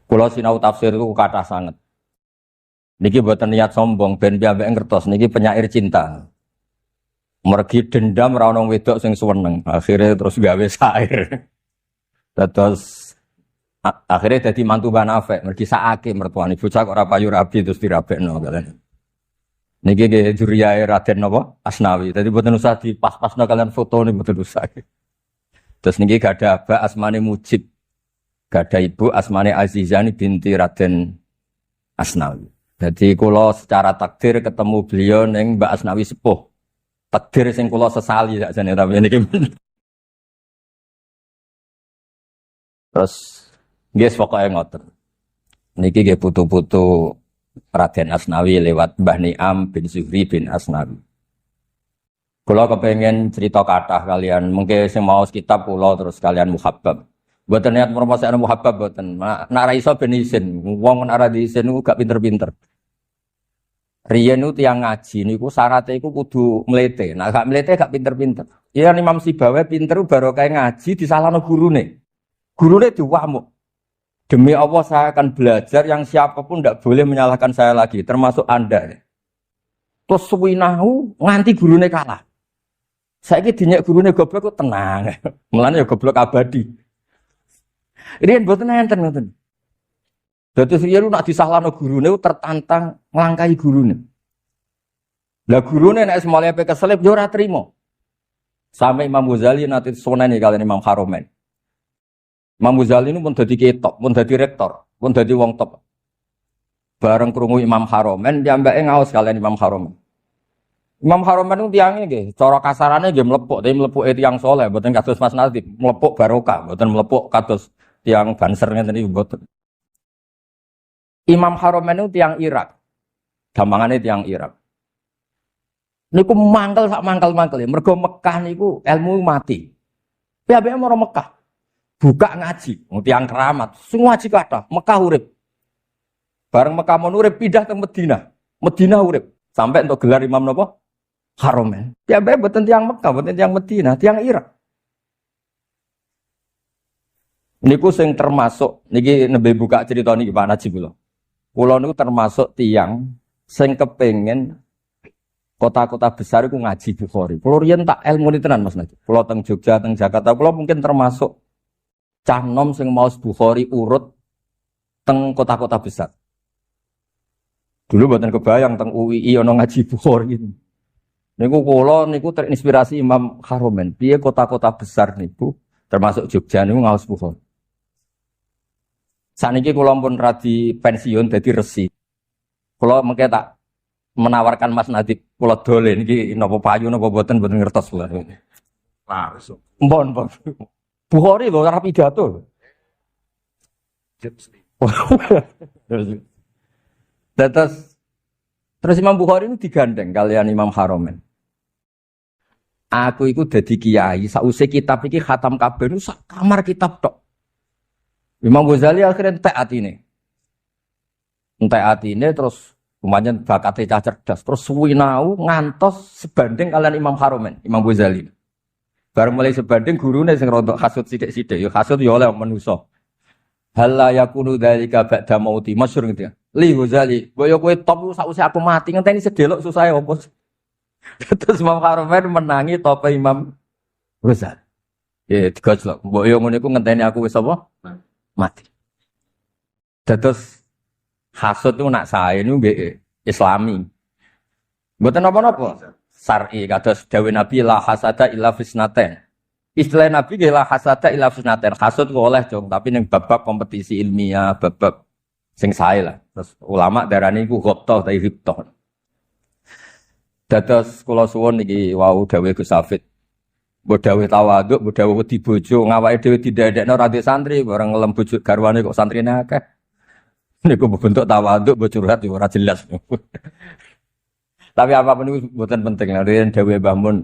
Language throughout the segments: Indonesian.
Kula sinau tafsir itu kathah sanget. Niki mboten niat sombong ben piyambake ngertos niki penyair cinta. Mergi dendam ra ono wedok sing suweneng. Akhirnya terus gawe syair. Terus akhirnya dadi mantu banafek, mergi sakake mertuane bocah kok ora payu rabi terus dirabekno kalian. Niki nggih juriyae Raden napa? Asnawi. Dadi mboten usah dipas-pasno kalian foto niku mboten usah. Terus niki gak ada abah asmane Mujib. Gak ada ibu asmane Azizani binti Raden Asnawi. Jadi kula secara takdir ketemu beliau ning Mbak Asnawi sepuh. Takdir sing kula sesali sakjane tapi niki. Terus nggih pokoke ngoten. Niki nggih putu-putu Raden Asnawi lewat Mbah Niam bin Zuhri bin Asnawi. Kula kepengen cerita kathah kalian, mungkin sing maos kitab kula terus kalian muhabbab. Mboten niat promosane muhabbab mboten. Nek ra iso ben isin, wong nek ora diisin niku gak pinter-pinter. Riyen niku tiyang ngaji niku syaratnya iku kudu mlete. Nek gak mlete gak pinter-pinter. Ya Imam Sibawa pinter baru kayak ngaji disalahno gurune. Gurune diwamuk. Demi Allah saya akan belajar yang siapapun tidak boleh menyalahkan saya lagi, termasuk Anda. Terus suwinahu nganti gurune kalah. Saiki dinyek gurune goblok kok tenang. Mulane ya goblok abadi. Riyen mboten enten ngoten. Dadi riyen nek disalahno gurune tertantang nglangkai gurune. Lah gurune nek semale ape keselip yo ora trimo. Sampai Imam Ghazali nanti sunani kalian Imam Haromen. Imam Ghazali ini pun dadi ketok, pun dadi rektor, pun dadi wong top. Bareng krungu Imam Haromen, diambake ngaos kalian Imam Haromen. Imam Haromen itu tiangnya nggih, cara kasarane nggih mlepuk, tapi melepuke tiyang saleh, mboten kados Mas Nadib, mlepuk barokah, mboten mlepuk kados tiyang Banser ngeten iki mboten. Imam Haromen itu tiang Irak. Gampangane tiang Irak. Niku mangkel sak mangkel-mangkel ya, mergo Mekah niku ilmu mati. Piye moro Mekah. Buka ngaji, tiang keramat, semua ngaji kathah, Mekah urip. Bareng Mekah mun urip pindah ke Madinah. Madinah urip sampai untuk gelar Imam napa? Haromen. Ya bae mboten tiang Mekah, mboten tiang Madinah, tiang Irak. Niku sing termasuk niki nembe buka cerita niki Pak Najib kula. Kula niku termasuk tiang sing kepengin kota-kota besar iku ngaji Bukhari. Kula riyen tak ilmu tenan Mas Najib. Kula teng Jogja, teng Jakarta, kula mungkin termasuk cah nom sing maos Bukhari urut teng kota-kota besar. Dulu mboten kebayang teng UII ana ngaji Bukhari. Niku kula niku terinspirasi Imam Haromen. Piye kota-kota besar niku termasuk Jogja niku ngaos Bukhari. Saniki kula pun radi pensiun dadi resi. Kula mengke tak menawarkan Mas Nadib kula dole niki napa payu napa mboten ngertos kula. Wah, Mbon. Bukhari lho ora pidato. Terus Imam Bukhari itu digandeng kalian Imam Haromen. Aku iku dadi kiai, sause kitab iki khatam kabeh nu sak kamar kitab tok. Imam Ghazali akhirnya entek atine. Entek atine terus lumayan bakate cah cerdas, terus suwinau ngantos sebanding kalian Imam Haromen, Imam Ghazali. Bareng mulai sebanding gurune sing rontok hasud sithik-sithik, ya hasud ya oleh manusa. Hal la yakunu dzalika ba'da mauti, masyhur gitu ya. Li Ghazali, boyo kowe top sause aku mati ngenteni sedelok susah opo. Terus Imam Haromen menangi tope Imam Ghazali. Ya digojlok, boyo ngene iku ngenteni aku wis apa? Mati. Terus hasud itu nak sae niku nggih Islami. Mboten napa-napa. Syar'i kados dawuh Nabi la hasada illa fisnaten. Istilah Nabi nggih la hasada illa fisnaten. Hasud kok oleh dong, tapi ning bab kompetisi ilmiah, bab sing sae lah. Terus ulama darani iku ghibtah ta ghibtah. Dados kula suwun niki wau dawuh Gus Hafid. Mbok dawuh tawaduk, mbok dawuh wedi bojo, ngawake dhewe didadekno ra santri, bareng ngelem bojo garwane kok santrine akeh. Niku bentuk tawaduk mbok curhat yo ora jelas. Tapi apapun itu bukan penting. Riyen dawuh Mbah Mun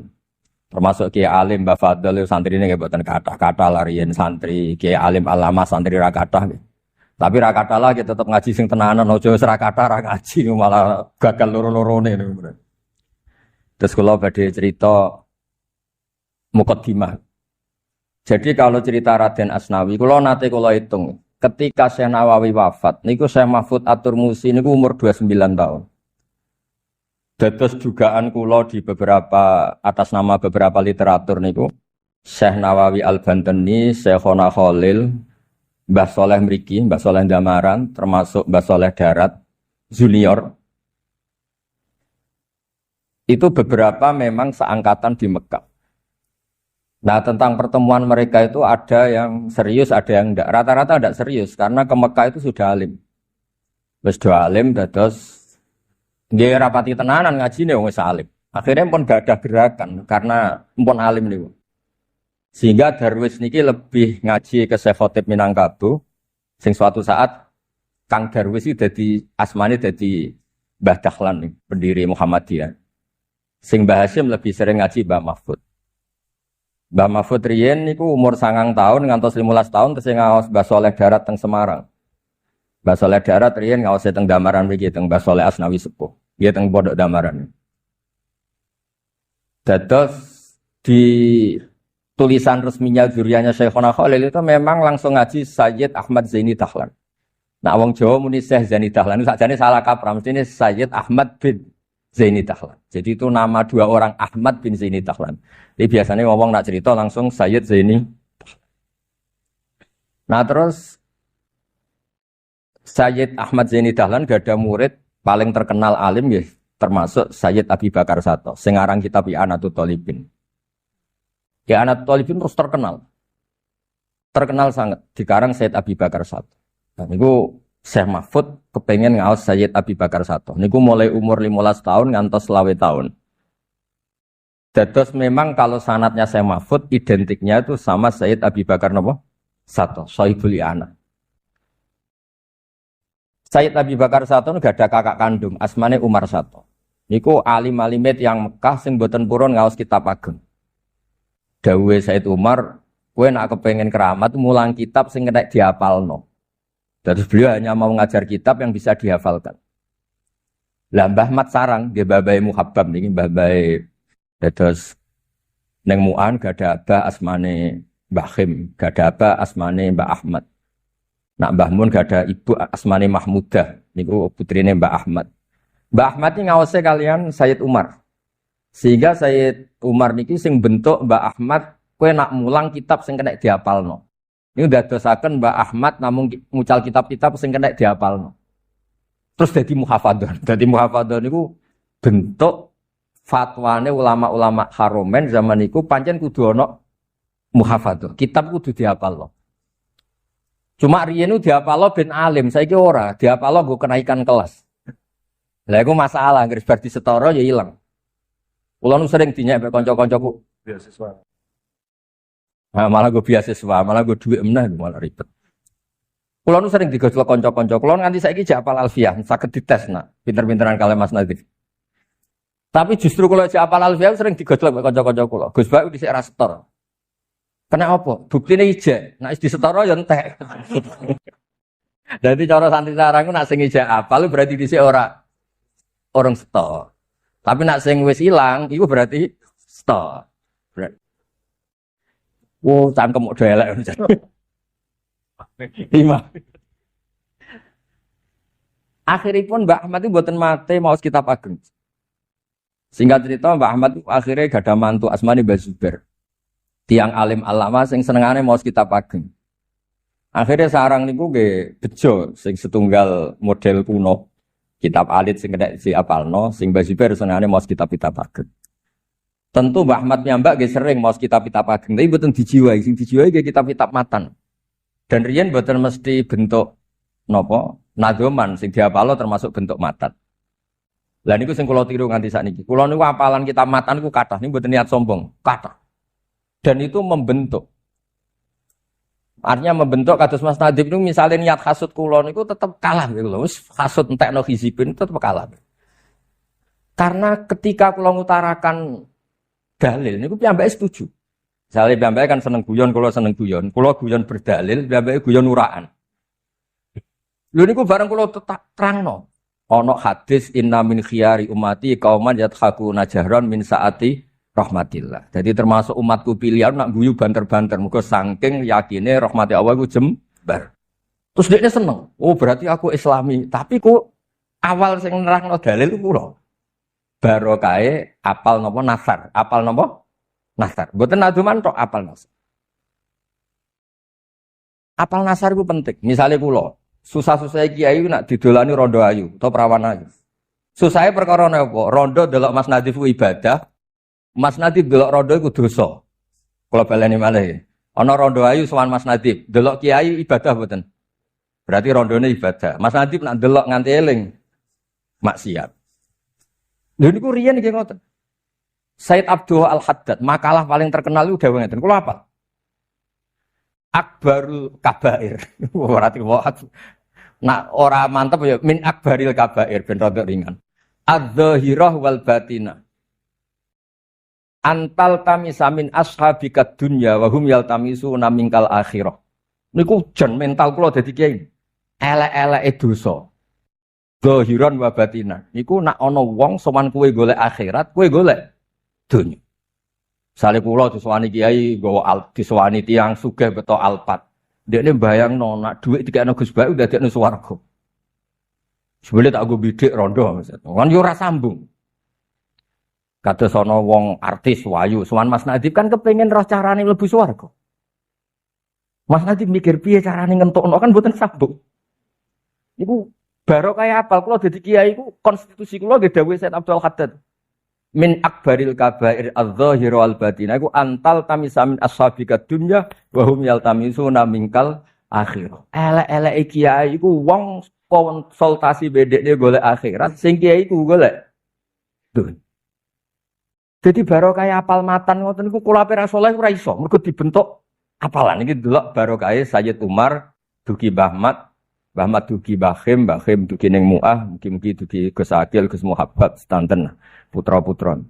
termasuk Kiai Alim Mbah Fadl santrine nggih mboten kathah-kathah lah riyen santri Kiai Alim Alama santri ra kathah. Tapi ra kathah lah tetep ngaji sing tenanan aja wis ra kathah ra ngaji malah gagal loro-lorone niku. Terus kula badhe cerita mukaddimah. Jadi kalau cerita Raden Asnawi kula nate kula hitung ketika Syekh Nawawi wafat niku Syekh Mahfud At-Turmusi niku umur 29 tahun. Dados dugaan kula di beberapa atas nama beberapa literatur niku Syekh Nawawi Al-Bantani, Syekhona Khalil, Mbah Soleh mriki, Mbah Soleh Damaran, termasuk Mbah Soleh Darat Junior. Itu beberapa memang seangkatan di Mekah. Nah, tentang pertemuan mereka itu ada yang serius, ada yang enggak. Rata-rata enggak serius karena ke Mekah itu sudah alim. Wis do alim dados nggih rapati tenanan ngajine wong wis alim. Akhirnya pun gak ada gerakan karena pun alim niku. Sehingga Darwis niki lebih ngaji ke Syekh Khotib Minangkabau. Sing suatu saat Kang Darwis itu dadi asmane dadi Mbah Dahlan nih, pendiri Muhammadiyah. Sing Mbah Hasyim lebih sering ngaji Mbah Mahfud. Mbah Mahfud riyen niku umur 9 tahun ngantos 15 tahun terus ngaos Mbah Soleh Darat teng Semarang. Mbah Soleh Darat riyen ngaos teng Damaran mriki teng Mbah Soleh Asnawi Sepuh. Nggih teng Pondok Damaran. Dados di tulisan resminya zuriyahnya Syekhona Khalil itu memang langsung ngaji Sayyid Ahmad Zaini Dahlan. Nah wong Jawa muni Syekh Zaini Dahlan itu sakjane salah kaprah, mestine Sayyid Ahmad bin Zaini Dahlan. Jadi itu nama dua orang Ahmad bin Zaini Dahlan. Jadi biasanya ngomong nak cerita langsung Sayyid Zaini. Nah terus Sayyid Ahmad Zaini Dahlan gak ada murid paling terkenal alim ya, termasuk Sayyid Abi Bakar Sato, sing aran kitab I'anatul Thalibin. I'anatul Thalibin terus terkenal. Terkenal sangat dikarang Sayyid Abi Bakar Sato. Nah, niku Syekh Mahfud kepengen ngaos Sayyid Abi Bakar Sato. Niku mulai umur 15 tahun ngantos 20 tahun. Dados memang kalau sanadnya Syekh Mahfud identiknya itu sama Sayyid Abi Bakar napa? Sato, Shahibul I'anah. Sayyid Abi Bakar Sato gak ada kakak kandung, asmane Umar Sato. Niku alim-alimet yang Mekah sing boten purun ngaos kitab ageng. Dawuhe Sayyid Umar, kowe nak kepengen keramat mulang kitab sing nek dihafalno. Terus beliau hanya mau ngajar kitab yang bisa dihafalkan. Lah Mbah Mat sarang, nggih babahe Muhabbab niki babahe dados neng Mu'an gak ada abah asmane Mbah Khim, gak ada abah asmane Mbah Ahmad. Nak Mbah Mun gak ada ibu asmane Mahmudah, niku putrine Mbah Ahmad. Mbah Ahmad ini ngawase kalian Sayyid Umar. Sehingga Sayyid Umar niki sing bentuk Mbah Ahmad, kowe nak mulang kitab sing kena dihafalno. Ini udah dosaken Mbah Ahmad namun mucal kitab-kitab sing kena dihafalno. Terus dadi muhafadzah. Dadi muhafadzah niku bentuk fatwane ulama-ulama Haromen zaman niku pancen kudu ana muhafadzah. Kitab kudu dihafalno. Cuma riyen ku dihafalno ben alim, saiki ora, dihafalno nggo kenaikan kelas. Lah iku masalah, ngger bar disetara ya ilang. Kula nu sering dinyek mek kanca-kancaku beasiswa. Nah, malah gue beasiswa, malah gue duit meneh malah ribet. Kula nu sering digojlok kanca-kanca. Kula nganti saiki jak hafal alfiah, saged dites nak, pinter-pinteran kalian Mas Nadif. Tapi justru kula jak hafal alfiah sering digojlok mek kanca-kanca kula. Gus Bak dhisik ra setor. Kena apa? Buktine ijek. Nek wis disetara ya entek. Dadi cara santri sarangku nak sing ijek hafal berarti dhisik orang setor. Tapi nak sing wis ilang iku berarti setor. Wow, cangkem kok elek. 5. Akhiripun Mbak Ahmad itu mboten mate maos kitab ageng. Singkat cerita Mbak Ahmad itu akhirnya gak ada mantu asmane Mbah Zubair. Tiang alim alama sing senengane maos kitab ageng. Akhirnya sarang niku nggih bejo sing setunggal model kuno. Kitab alit sing kena diapalno, sing Mbah Zubair senengane maos kitab-kitab ageng. Tentu Mbah Ahmad piyambak nggih sering maos kitab-kitab ageng, tapi mboten dijiwai, sing dijiwai nggih kitab-kitab matan. Dan riyen mboten mesti bentuk napa? Nadzoman sing diapalo termasuk bentuk matan. Lah niku sing kula tiru nganti sakniki. Kula niku apalan kitab matan niku kathah, niku mboten niat sombong, kathah. Dan itu membentuk. Artinya membentuk kados Mas Nadib niku misalnya niat hasud kula niku tetep kalah gitu lho. Wis hasud entekno hizibin tetep kalah. Karena ketika kula ngutarakan dalil niku piyambake setuju. Misale piyambake kan seneng guyon, kula seneng guyon. Kula guyon berdalil, piyambake guyon uraan. Lho niku bareng kula terangno. Ana hadis inna min khiyari ummati qauman yadhakuna jahran min saati rahmatillah. Jadi termasuk umatku pilihan nak guyu banter-banter. Muga saking yakine rahmati Allah iku jembar. Terus dia seneng. Oh berarti aku Islami. Tapi ku awal sing nerangno dalil ku kula. Barokahe apal napa nasar. Apal napa? Nasar. Mboten aduman tok apal nasar. Apal nasar ku penting. Misalnya kula, susah-susah kiai nak didolani rondo ayu atau perawan ayu. Susahnya perkara apa? Rondo delok Mas Nadif ku ibadah. Mas Nadif delok rondo iku dosa. Kula baleni malih. Ana rondo ayu sowan Mas Nadif, delok kiai ibadah mboten. Berarti rondone ibadah. Mas Nadif nak delok nganti eling maksiat. Lha niku riyen nggih ngoten. Said Abdul Al-Haddad, makalah paling terkenal itu dawuh ngeten. Kula hafal. Akbarul kabair. Berarti kok nak ora mantep ya min akbaril kabair ben rada ringan. Adz-dzahirah wal batinah. Antal tamisa min ashabika dunya wa hum yaltamisuna minkal akhirah. Niku jan mental kula dadi kiai. Elek-eleke dosa. Zahiran wa batinah. Niku nak ana wong sowan kowe golek akhirat, kowe golek dunya. Sale kula disowani kiai nggawa disowani tiyang sugih beto alpat. Dekne mbayangno nak dhuwit dikene Gus Bae ndadekno swarga. Sebele tak nggo bidik rondo maksud. Kan yo ora sambung. Kados ana wong artis wayu, sowan Mas Nadif kan kepengin roh carane mlebu swarga. Mas Nadif mikir piye carane ngentokno kan mboten sambung. Iku barokah apal kula dadi kiai iku konstitusi kula nggih dawuh Said Abdul Haddad. Min akbaril kabair adz-dzahir wal batin. Iku antal tamisa min ashabika dunya wa hum yaltamisuna minkal akhirah. Elek-eleke kiai iku wong konsultasi bedekne golek akhirat, sing kiai iku golek dunya. Jadi barokah apal matan ngoten niku kula ape ra saleh ora iso, mergo dibentuk apalan iki delok barokah Sayyid Umar dugi Bahmat, Bahmat dugi Bahim, Bahim dugi ning Muah, mugi-mugi dugi Gus Akil, Gus Muhabbab sedanten putra-putra.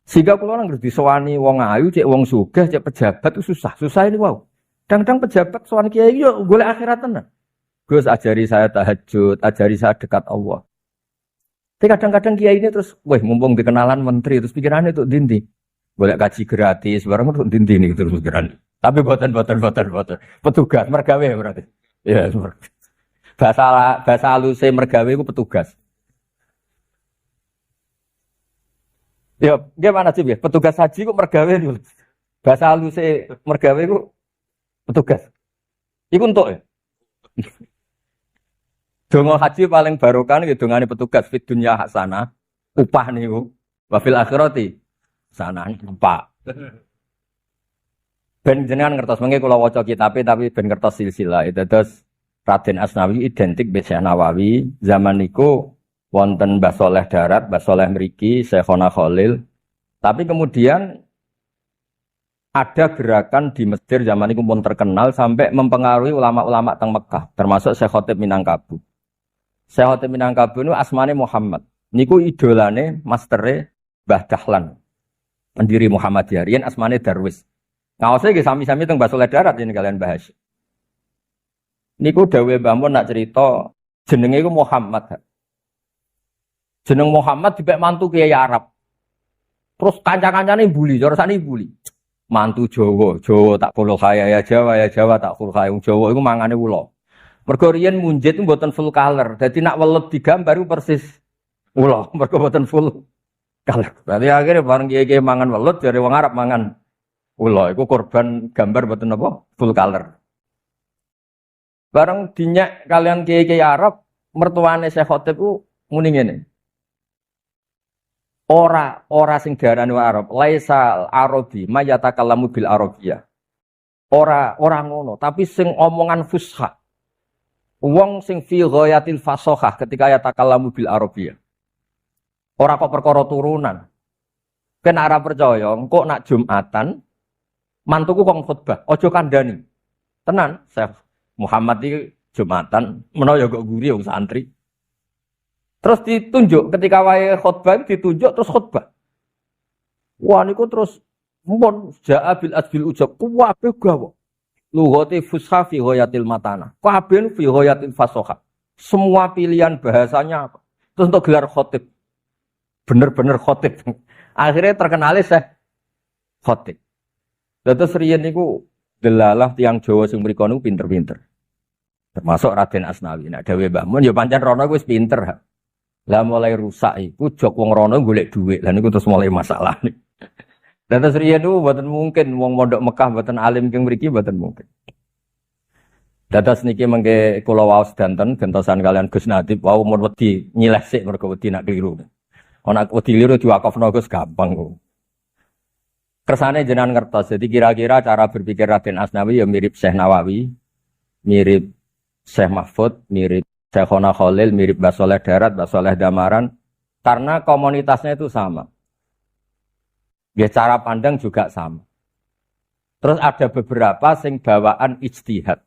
Sehingga kula nang disowani wong ayu, cek wong sugih, cek pejabat itu susah. Susah ini wow. Kadang-kadang pejabat sowan kiai yo golek akhirat tenan. Gus ajari saya tahajud, ajari saya dekat Allah. Tapi kadang-kadang kiai ini terus, weh mumpung dikenalan menteri, terus pikirannya itu dindi. Boleh kaji gratis, barang itu dindi nih terus pikiran. Tapi boten. Petugas, mergawe berarti. Ya, bahasa halus mergawe itu petugas. Ya, gimana sih ya? Petugas haji itu mergawe dulu. Bahasa halus mergawe itu petugas. Itu untuk ya. Dongo haji paling barokah nih dongane petugas fit dunya hasanah, upah niku. Wa fil akhirati hasanah upah. Ben jenengan ngertos mengke kula waca kitabe tapi ben ngertos silsilah. Itu terus Raden Asnawi identik be Syekh Nawawi. Zaman niku wonten Mbah Saleh Darat, Mbah Saleh mriki, Syekhona Khalil. Tapi kemudian ada gerakan di Mesir zaman niku pun terkenal sampai mempengaruhi ulama-ulama teng Mekah, termasuk Syekh Khatib Minangkabau. Syekh Khatib Minangkabau itu asmane Muhammad. Niku idolane mastere Mbah Dahlan. Pendiri Muhammadiyah. Riyen asmane Darwis. Ngaose nggih sami-sami teng Mbah Saleh Darat ini kalian bahas. Niku dawuhe Mbah Mun nak cerita jenenge iku Muhammad. Jeneng Muhammad dipek mantu kiai Arab. Terus kanca-kancane bully, cara sakniki bully. Mantu Jawa tak kulo kaya ya Jawa tak kulo kaya Jawa iku mangane ula. Mergo riyen munjit itu mboten full color. Dadi nak welet digambar itu persis ula, mergo mboten full color. Berarti akhirnya bareng kiai-kiai mangan welet jare wong Arab mangan ula. Iku korban gambar mboten apa? Full color. Bareng dinyak kalian kiai-kiai Arab, mertuane Syekh Khatib ku muni ngene. Ora sing diarani Arab, laisal arabi mayatakallamu bil arabiyah. Ora ngono, tapi sing omongan fusha. Wong sing fi ghayatil fasahah ketika yatakallamu bil arabiyah. Ora kok perkara turunan. Ken ora percaya, engko nak Jumatan mantuku kok khutbah, aja kandhani. Tenan, Syekh Muhammad iki Jumatan menawa ya kok guri wong santri. Terus ditunjuk ketika wae khutbah ditunjuk terus khutbah. Wah niku terus mumpun jaa bil asbil ujab kuwabe gawa. Lughati fusha fi ghayatil matana. Kabeh fi ghayatil fasahah. Semua pilihan bahasanya apa? Terus untuk gelar khotib. Bener-bener khotib. Akhirnya terkenalnya Syekh Khatib. Terus riyen niku delalah tiyang Jawa sing mriku niku pinter-pinter. Termasuk Raden Asnawi. Nah, Dawe Mbah Mun ya pancen rono wis pinter. Lah mulai rusak iku jog wong rono golek dhuwit. Lah niku terus mulai masalah nih. Dan terus riyen niku mboten mungkin wong mondok Mekah mboten alim keng mriki mboten mungkin. Dados niki mengke kula waos danten gentosan kalian Gus Nadib wau mun wedi nyileh sik mergo wedi nak kliru. Ana wedi kliru diwakafno Gus gampang kok. Kersane jenengan ngertos. Jadi kira-kira cara berpikir Raden Asnawi ya mirip Syekh Nawawi, mirip Syekh Mahfud, mirip Syekhona Khalil, mirip Mbah Saleh Darat, Mbah Saleh Damaran, karena komunitasnya itu sama. Ya cara pandang juga sama. Terus ada beberapa sing bawaan ijtihad.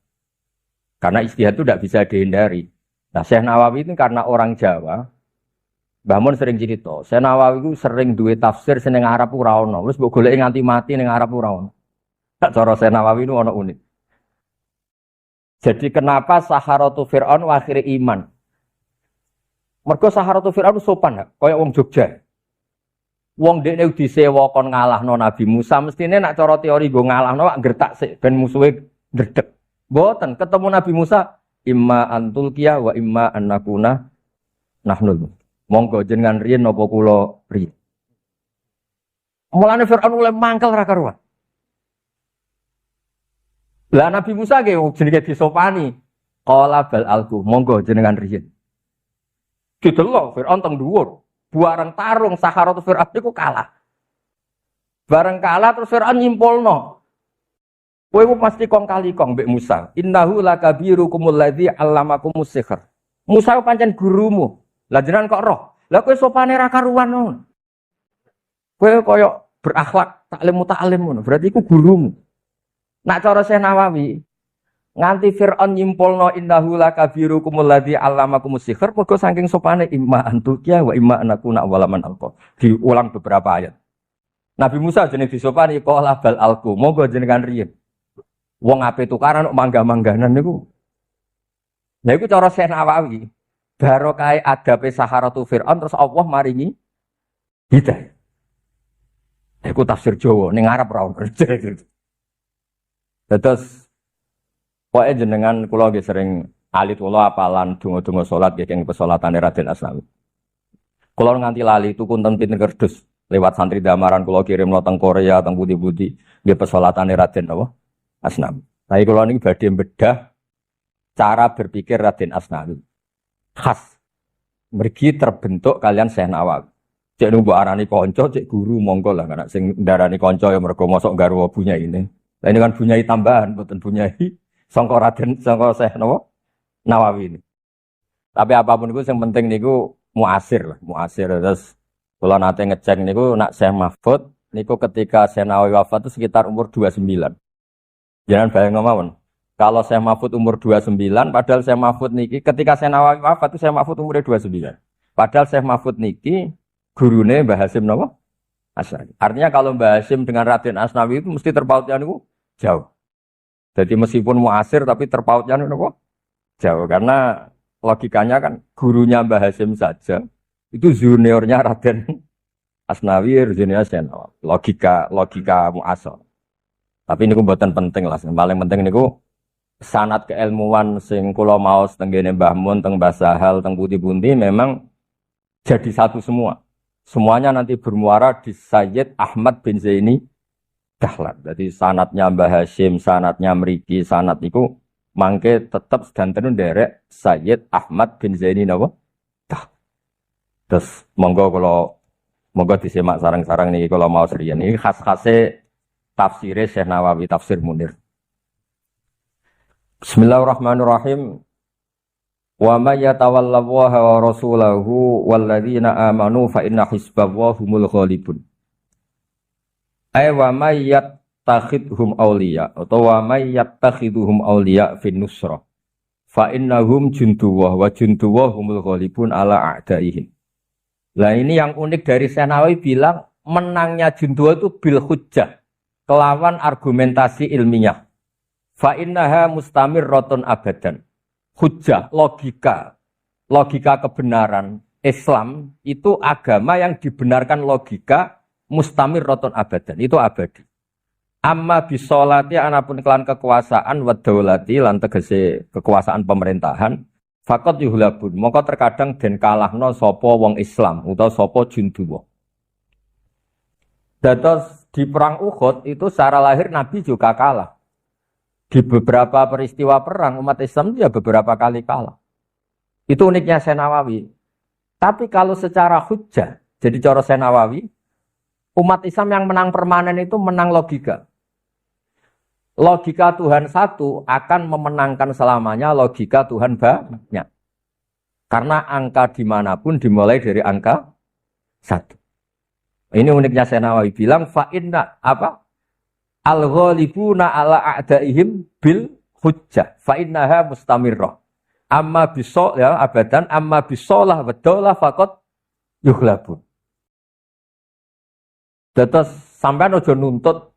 Karena ijtihad itu tidak bisa dihindari. Nah, Syekh Nawawi itu karena orang Jawa, Mbah Mun sering cerita, Syekh Nawawi itu sering duwe tafsir seneng Arab ora ono. Wis mbok goleki nganti mati ning Arab ora ono. Cara Syekh Nawawi itu ono unik. Jadi kenapa Saharatu Fir'aun akhirnya iman? Mergo Saharatu Fir'aun sopan gak? Kayak wong Jogja. Wong dekne disewa kon ngalahno Nabi Musa, mestine nak cara teori go ngalahno wak gertak sik ben musuhe ndredeg. Mboten, ketemu Nabi Musa, imma antul kiya wa imma annakuna nahnul. Monggo jenengan riyen napa kula riyen. Mulane Firaun mulai mangkel ra karuan. Lah Nabi Musa ge jenenge disopani. Qala bal alku, monggo jenengan riyen. Didelok Firaun teng dhuwur. Bareng tarung Saharatu Firaun iku kalah. Bareng kalah terus Firaun nyimpulno. Kowe pasti kong kali kong mbek Musa. Innahu lakabirukumul ladzi 'allamakumus sihr. Musa pancen gurumu. Lah jenengan kok roh. Lah kowe sopane ra karuan ngono. Kowe koyo berakhlak taklim muta'alim ngono. Berarti iku gurumu. Nak cara Syekh Nawawi nganti Fir'aun nyimpulno innahu lakabirukumul ladzi 'allamakumus sihr mergo saking sopane imma antukia wa imma anakuna awalaman alqa. Diulang beberapa ayat. Nabi Musa jenenge disopani qala bal alqu. Monggo jenengan riyen. Wong ape tukaran kok mangga-mangganan niku. Lah iku cara Syekh Nawawi. Barokah adabe Saharatu Fir'aun terus Allah maringi hidayah. Iku tafsir Jawa ning Arab ra ono. Terus pokoke jenengan kula nggih sering alit kula apalan donga-donga salat nggih ing pesolatane Raden Asnawi. Kula nganti lali tuku ten pinten kerdus lewat santri damaran kula kirimno teng Korea teng pundi-pundi nggih pesolatane Raden apa? Asnawi. Tapi kalau ini badhe bedah cara berpikir Raden Asnawi. Khas. Mergi terbentuk kalian Syekh Nawawi. Cek nunggu arani konco, cek guru monggo lah. Karena sing darani konco yang mergo mosok garwa punya ini. Nah ini kan punyai tambahan, bukan punyai sangka Raden, sangka Syekh Nawawi ini. Tapi apapun itu yang penting niku muasir lah. Muasir. Terus kalau nanti ngecek niku nak Syekh Mahfud, niku ketika Syekh Nawawi wafat itu sekitar umur 29. Jangan bayang ngomong. Kalau Syekh Mahfud umur 29, padahal Syekh Mahfud niki ketika Syekh Nawawi wafat itu Syekh Mahfud umurnya 29. Padahal Syekh Mahfud niki gurune Mbah Hasyim napa? Asy'ari. Artinya kalau Mbah Hasyim dengan Raden Asnawi itu mesti terpautnya niku jauh. Jadi meskipun muasir tapi terpautnya niku jauh karena logikanya kan gurunya Mbah Hasyim saja itu juniornya Raden Asnawi, juniornya Syekh Nawawi. Logika muasir. Tapi ini mboten penting lah. Yang paling penting niku sanad keilmuan sing kula maos teng ngene Mbah Mun, teng Mbah Sahal, teng pundi-pundi memang jadi satu semua. Semuanya nanti bermuara di Sayyid Ahmad bin Zaini Dahlan. Jadi sanadnya Mbah Hasyim, sanadnya mriki, sanad niku mangke tetep sedanten nderek Sayyid Ahmad bin Zaini napa? Terus monggo disimak sareng-sareng niki kula maos riyen iki khas-khase tafsir Syekh Nawawi, tafsir Munir. Bismillahirrahmanirrahim. Wa may yatawallallaha wa rasulahu walladzina amanu fa inna hizballahi humul ghalibun. Ay wa may yattakhidhum awliya atau wa may yattakhidhum awliya fin nusra fa innahum junduwah wa junduwah humul ghalibun ala a'daihim. Lah ini yang unik dari Syekh Nawawi bilang menangnya junduwah itu bil hujjah. Kelawan argumentasi ilmiah. Fa innaha mustamirratun abadan. Hujjah, logika kebenaran Islam itu agama yang dibenarkan logika mustamirratun abadan. Itu abadi. Amma bisolati anapun kelan kekuasaan wa daulati lan tegese kekuasaan pemerintahan fakot yuhlabun moko terkadang den kalahno sapa wong Islam utawa sapa junduwa. Dados di perang Uhud itu secara lahir Nabi juga kalah. Di beberapa peristiwa perang umat Islam ya beberapa kali kalah. Itu uniknya Senawawi. Tapi kalau secara hujjah, jadi cara Senawawi, umat Islam yang menang permanen itu menang logika. Logika Tuhan satu akan memenangkan selamanya logika Tuhan banyak. Karena angka dimanapun dimulai dari angka satu. Ini uniknya Senawawi bilang fa'inna apa? Al-ghalibuna ala a'daihim bil hujjah. Fa'innaha mustamirrah. Amma bisol ya abadan amma bisolah wa daulah faqat yughlabun. Terus sampean aja nuntut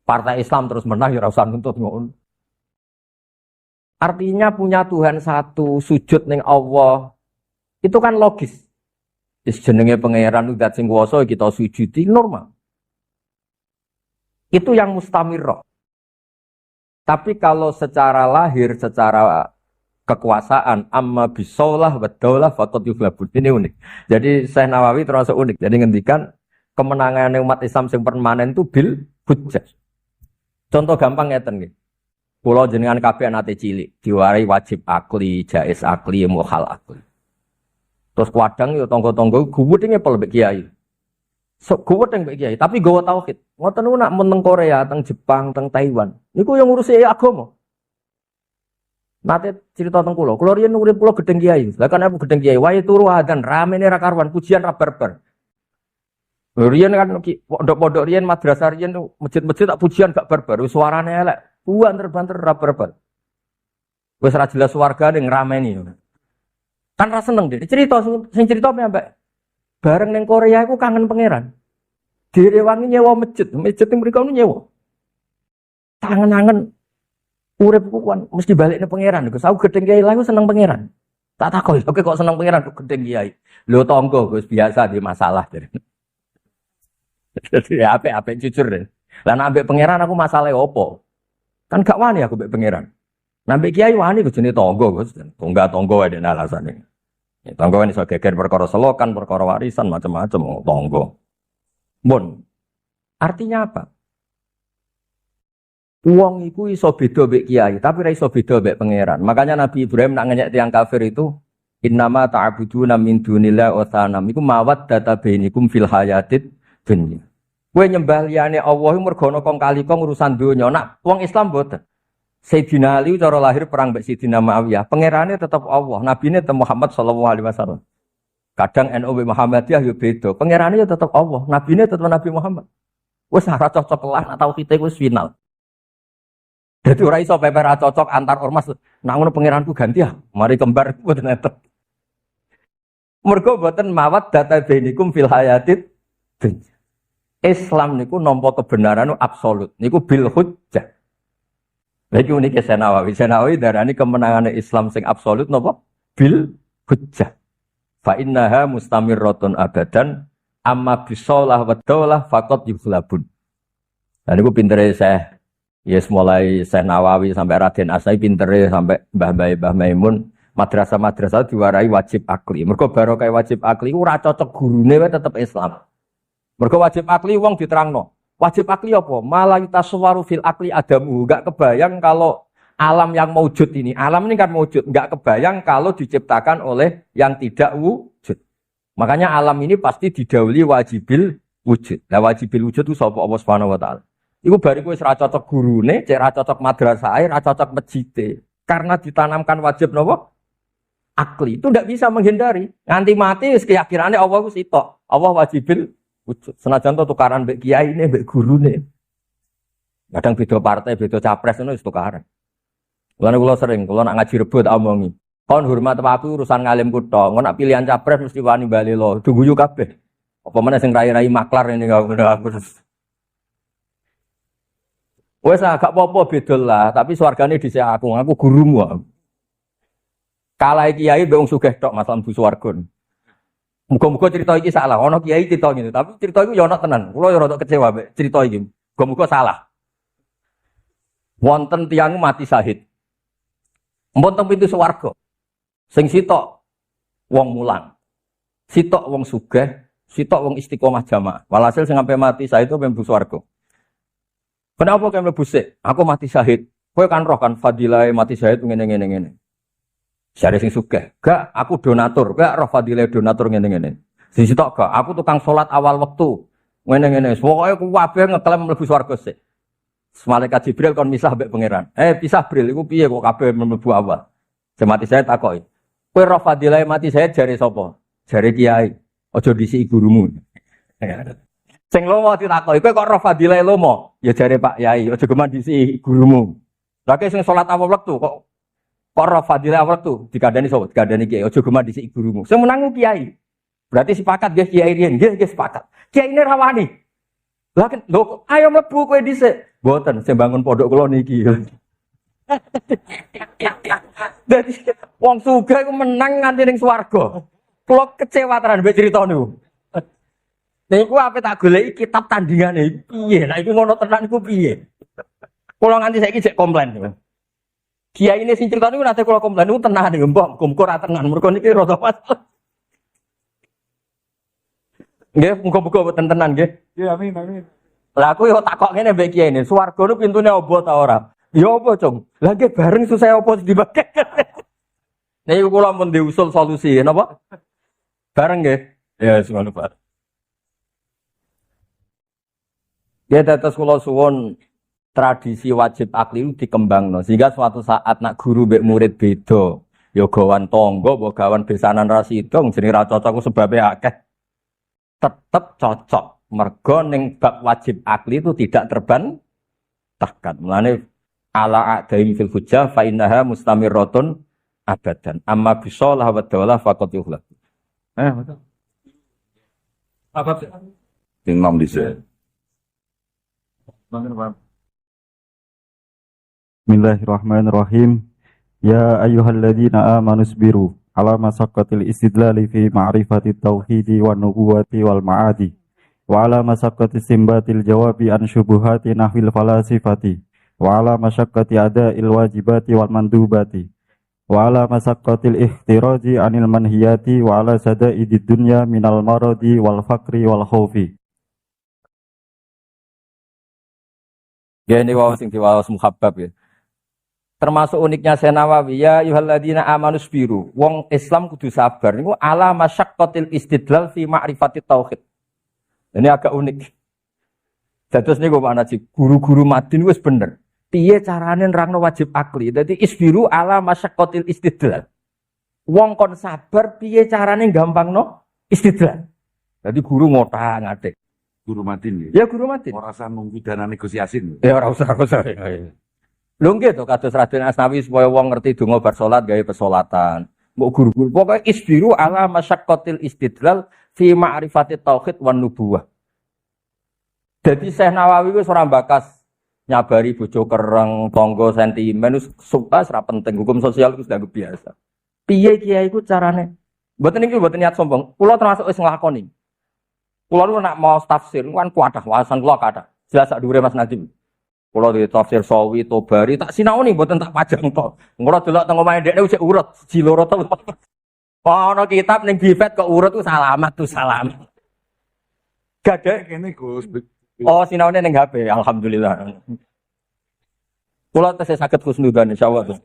Partai Islam terus menang ya ora usah nuntut ngono. Artinya punya Tuhan satu, sujud ning Allah. Itu kan logis. Wis jenenge pangeran zat sing kuwasa kita sujudi normal. Itu yang mustamirrah. Tapi kalau secara lahir, secara kekuasaan amma bisolah wa daulah faqad yughlabun. Ini unik. Jadi Syekh Nawawi termasuk unik. Jadi ngendikan kemenangan umat Islam sing permanen itu bil hujjah. Contoh gampang ngeten nggih. Kula jenengan kabeh nate cilik, diwarai wajib akli, jaiz akli, mukhal akli. Terus kadang yo tangga-tangga guwedhe ngepel mbek kiai. Sok guwedhe mbek kiai, tapi gawa tauhid. Ngoten niku nak meneng Korea, teng Jepang, teng Taiwan. Niku yang ngurusi agama. Nate cerita teng kula riyen urip kula gedeng kiai. Lah kan aku gedeng kiai, wae turu adzan, ramene ra karuan, pujian ra barbar. Riyen kan pondok-pondok riyen madrasah riyen masjid-masjid tak pujian gak barbar, suarane elek, banter-banter ra barbar. Wis ra jelas wargane ngrameni. Kan ra seneng dhewe. Cerita sing cerita mbak. Bareng ning Korea iku kangen pangeran. Direwangi nyewa masjid ning mriku nyewa. Tangen-angen uripku kan mesti balik ning pangeran. Gus aku gedeng kiai lha seneng pangeran. Tak takon, oke kok seneng pangeran gedeng kiai. Lho tangga Gus biasa di masalah. Jadi apik jujur deh. Lah nambah pangeran aku masalah opo? Kan gak wani aku mbek pangeran. Nambah kiai wani Gus jenenge tangga Gus. Tangga wae dene alasane. Ya tangga ini iso geger perkara selokan, perkara warisan macam-macam tangga. Mun. Artinya apa? Wong iku iso beda mbek kiai, tapi ra iso beda mbek pangeran. Makanya Nabi Ibrahim nak ngenyek tiyang kafir itu innama ta'buduna min dunillahi wa tanam iku mawaddata bainakum fil hayatid dunya. Kowe nyembah liyane Allah mergo ana kong kali kong urusan donya. Nak wong Islam mboten. Sayyidina Ali cara lahir perang mbek Sayyidina Muawiyah, pangerane tetep Allah, nabine tetep Muhammad sallallahu alaihi wasallam. Kadang NU Muhammadiyah yo beda, pangerane yo tetep Allah, nabine tetep Nabi Muhammad. Wis ora cocok lah atau kita wis final. Dadi ora iso pepe ra cocok antar ormas. Nak ngono pangeranku ganti ya, mari kembar mboten enten. Mergo mboten mawaddata bainakum fil hayatid dunya. Islam niku nampa kebenaran absolut. Niku bil hujjah. Lagi unik Senawawi. Senawawi darani kemenangan Islam sing absolut napa? Bil hujjah. Fa innaha mustamirratun abadan amma bisolah wa daulah faqat yughlabun. Lah niku pintere Syekh yes mulai Syekh Nawawi sampai Raden Asai pintere sampai Mbah Maimun madrasah-madrasah diwarai wajib akli. Mergo barokah wajib akli ora cocok gurune wae tetep Islam. Mergo wajib akli wong diterangno. Wajib akli apa? Malah tasawwaru fil akli adamu. Enggak kebayang kalau alam yang maujud ini. Alam ini kan maujud. Enggak kebayang kalau diciptakan oleh yang tidak wujud. Makanya alam ini pasti didahului wajibil wujud. Nah wajibil wujud itu sapa Allah Subhanahu wa taala. Iku bariku wis ra cocok gurune, cek ra cocok madrasahe, ra cocok masjide. Karena ditanamkan wajib napa? Akli. Itu ndak bisa menghindari. Nganti mati wis keyakinane Allah wis sitok. Allah wajibil wujud. Senajan to tukaran mbek kiai ne mbek gurune. Kadang beda partai, beda capres ngono wis tukaran. Mulane kula sering, kula nak ngaji rebut omongi. Kon hormat aku urusan ngalim kutha. Engko nak pilihan capres mesti wani bali lo. Duguyu kabeh. Apa meneh sing rai-rai maklar ini aku. Wes gak apa-apa bedol lah, tapi swargane dhisik aku gurumu. Kalah kiai mbek wong sugih tok Mas Lambu swarga. Muga-muga cerita iki salah. Ana kiai cerita ngene, tapi cerita iku ya ana tenan. Kula ya rada kecewa mbek cerita iki. Muga-muga salah. Wonten tiyang mati syahid. Mpun teng pintu swarga. Sing sitok wong mulang. Sitok wong sugih, sitok wong istiqomah jamaah. Walhasil sing sampai mati syahid itu mlebu swarga. Kenapa kowe mlebu sik? Aku mati syahid. Kowe kan roh kan fadilah mati syahid ngene. Jare sing sugih, gak aku donatur, gak roh fadilah donatur ngene. Sing sitok gak, aku tukang salat awal wektu. Ngene. Pokoke ku kabeh ngeklaim mlebu swarga sik. Malaikat Jibril kon misah mbek pangeran. Pisah Bril iku piye kok kabeh mlebu awal. Semati saya takoki. Kowe roh fadilah mati saya jare sapa? Jare kiai. Aja disiki gurumu. Sing lomo ditakoki, kowe kok roh fadilah lomo? Ya jare Pak Yai, aja geman disiki gurumu. Lah sing salat awal wektu kok roh fadilah awal wektu dikandani sapa? Dikandani kiai, aja geman disiki gurumu. Sing menang kiai. Berarti sepakat nggih kiai riyen, nggih sepakat. Kiai ini rawani. Lah lho ayo mlebu kowe dhisik. Mboten sing bangun pondok kula niki. Dadi wong sugih iku menang nganti ning swarga. Kula kecewa tenan mbek crita niku. Niku ape tak goleki kitab tandingane piye? Lah iku ngono tenan iku piye? Kula nganti saiki jek komplain. Kiai ini sing crita niku nate kula komplain niku tenan niku mbok muga ora tenan. Mergo niki rada masalah. Nggih, muga-muga boten tenan nggih. Nggih, amin. Lah aku yo takok ngene mbek kiai ini, swarga niku pintune apa ta ora? Ya apa, Cung? Lah nggih bareng susah apa dibagi. Niku kula mun diusul solusi, napa? Bareng nggih. Ya, semono Pak. Ya dados kula suwun tradisi wajib akli itu dikembangno sehingga suatu saat nak guru mbek murid beda. Ya gawan tangga, mbok gawan besanan ra sida jenenge ra cocok sebabe akeh. Tetap cocok. Mergo ning bab wajib akli itu tidak terbantahkan. Mulane ala a'daim fil hujjah fa innaha mustamirratun abadan. Amma bisalah wa dawalah faqat yuhlak. Betul. Apa sih? Imam dhisik. Bismillahirrahmanirrahim. Ya ayyuhalladzina amanu sabiru ala masyaqqatil istidlali fi ma'rifati tauhidi wan nubuwati wal ma'adi. Wa ala masyaqqati istinbatil jawabi an syubuhati nahwil falasifati wa ala masyaqqati ada'il wajibati wal mandubati wa ala masyaqqatil ikhtiraji anil manhiyati wa ala sada'idid dunya minal maradi wal faqri wal khaufi. Ya ini wawas sing diwawas muhabbab ya. Termasuk uniknya Senawawi ya ayyuhalladzina amanu sabiru. Wong Islam kudu sabar niku ala masyaqqatil istidlal fi ma'rifati tauhid. Ini agak unik. Dados niku Pak Najib, guru-guru Madin wis bener. Piye carane nerangno wajib akli? Dadi isbiru ala masyaqqatil istidlal. Wong kon sabar piye carane gampangno istidlal. Dadi guru ngotang-atik. Guru Madin ya. Ya guru Madin. Ora usah nunggu dana negosiasi. Ya ora usah. Lho nggih to kados Raden Asnawi supaya wong ngerti donga bar salat gawe pesolatan. Mbok guru-guru pokoke isbiru ala masyaqqatil istidlal fi ma'rifati tauhid wan nubuwah. Jadi Syekh Nawawi wis ora bakas nyabari bojo kereng, tangga sentimen wis suka ora penting, hukum sosial itu sudah biasa. Piye kiai iku carane? Mboten iki mboten niat sombong. Kula termasuk wis nglakoni. Kula niku nek mau tafsir kan kuatah wawasan kula kathah. Jelas sak dhuwure Mas Najib. Kula di tafsir Sawi, Tobari tak sinaoni mboten tak pajang tok. Kula delok teng omahe ndekne wis urut siji loro to. Ana kitab ning bifet kok urut ku salamat tu salamat. Gadek Kene Gus. oh sinaune ning HP, alhamdulillah. Kula tesih saged husnudzan insyaallah.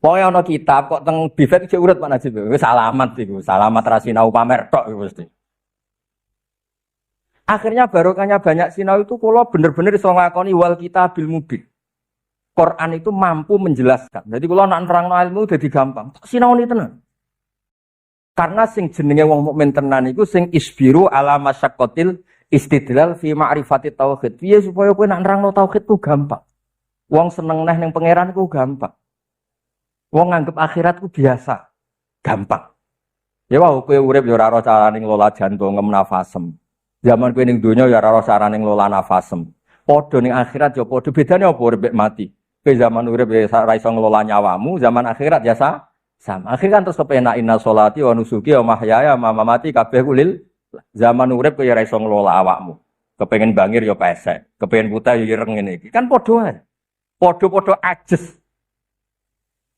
Pokoke ana kitab kok teng bifet iki urut Pak Najib. Wis salamat iku, salamat ra sinau pamer tok iku mesti. Akhirnya barokahnya banyak sinau itu kula bener-bener iso nglakoni wal kitabil mubin. Quran itu mampu menjelaskan. Jadi kalau nak nerangno ilmu dadi gampang. Tak sinaoni tenan. Karena sing jenenge wong mukmin tenan iku sing isbiru ala masyaqqatil istidlal fi ma'rifati tauhid. Piye supaya kowe nak nerangno tauhid ku gampang. Wong seneng neh ning pangeran ku gampang. Wong nganggep akhirat ku biasa. Gampang. Ya wae kowe urip ya ora ora carane ngelola jantung nafasem. Zaman kowe ning donya ya ora ora carane ngelola nafasem. Padha ning akhirat ya padha bedane apa urip mati. Ke zaman urip ya ora iso ngelola nyawamu, zaman akhirat ya sama. Akhir kan terus kepenak inna sholati wa nusuki wa mahyaya wa mamati kabeh kulil. Zaman urip kaya ora iso ngelola awakmu. Kepengen bangir ya pesek, kepengen buta ya ireng ngene iki. Kan padha ae. Padha-padha ajes.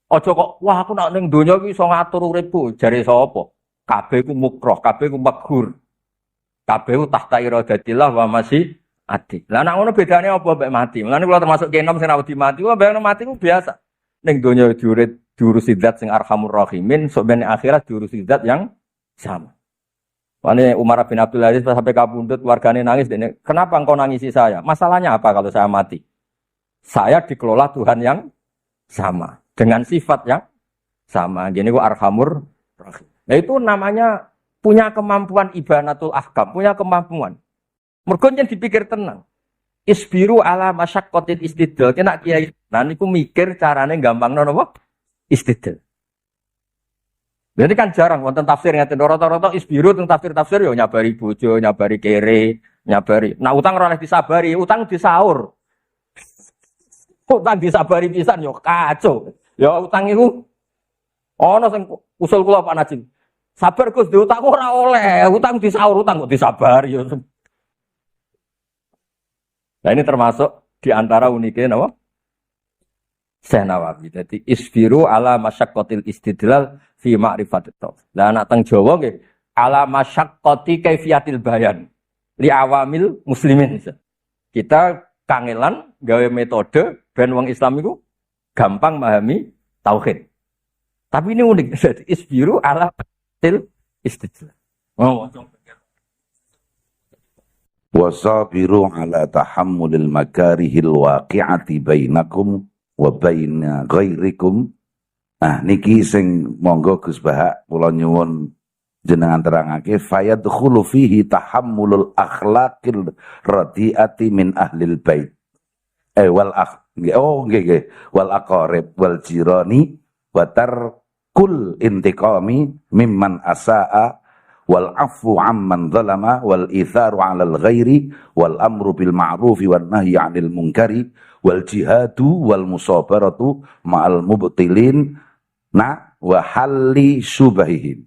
Aja kok wah aku nak ning donya iki iso ngatur uripku, jare sapa? Kabeh ku mukroh, kabeh ku maghur. Kabeh ku tahta iradatillah wa masih ati. Lah nek ngono bedane apa mbek mati? Mulane kula termasuk kenom sing ora wedi mati. Wah bayang mati ku biasa. Ning donya diurusi zat sing arhamur rahimin, sok ben akhirat diurusi zat yang sama. Makanya Umar bin Abdul Aziz sampai kabundut keluarganya nangis. Kenapa engkau nangisi saya? Masalahnya apa kalau saya mati? Saya dikelola Tuhan yang sama. Dengan sifat yang sama. Gini gua arhamur rahim. Nah itu namanya punya kemampuan ibanatul ahkam. Punya kemampuan. Mergo yen dipikir tenang. Isbiru ala masyaqqatil istidlal. Kena kiai. Nah niku mikir carane gampangno napa? Istidlal. Jadi kan jarang wonten tafsir ngaten rata-rata isbiru teng tafsir-tafsir yo nyabari bojo, nyabari kere, nyabari. Nah utang ora oleh disabari, utang disaur. Utang disabari pisan yo kacau. Ya utang iku ana sing usul kula Pak Najim. Sabar Gus, utang ora oleh, utang disaur, utang kok disabari yo. Nah ini termasuk di antara uniknya napa? Syekh Nawawi. Jadi isbiru ala masyaqqatil istidlal fi ma'rifatit tauhid. Lah anak teng Jawa nggih ala masyaqqati kaifiyatil bayan li awamil muslimin. Kita kangelan gawe metode ben wong Islam iku gampang memahami tauhid. Tapi ini unik. Jadi isbiru ala til istidlal. Oh, wasabiru ala tahammulil makarihil waqi'ati bainakum wa baina ghairikum. Nah niki sing monggo Gus Bahak kula nyuwun jenengan terangake fayadkhulu fihi tahammulul akhlaqil radiati min ahlil bait. Wal nggih wal aqarib wal jirani wa tarkul intiqami mimman asaa wal afu amman zalama wal itharu 'alal ghairi wal amru bil ma'rufi wan nahyi 'anil munkari wal jihadu wal musabaratu ma'al mubtilin wa halli syubahihim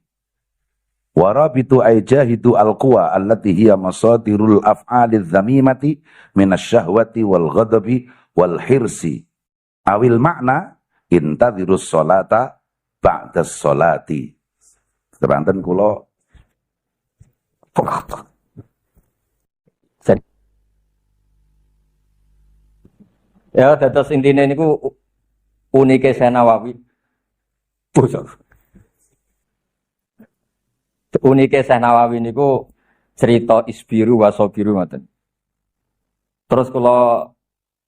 wa rabitu ay jahidu al quwa allati hiya masadirul af'aliz zamimati minasyahwati wal ghadabi wal hirsi awil makna intadhirus sholata ba'das sholati. Seranten kula ya dados intine niku unike Syekh Nawawi. Unike Syekh Nawawi niku cerita isbiru wa sabiru ngoten. Terus kula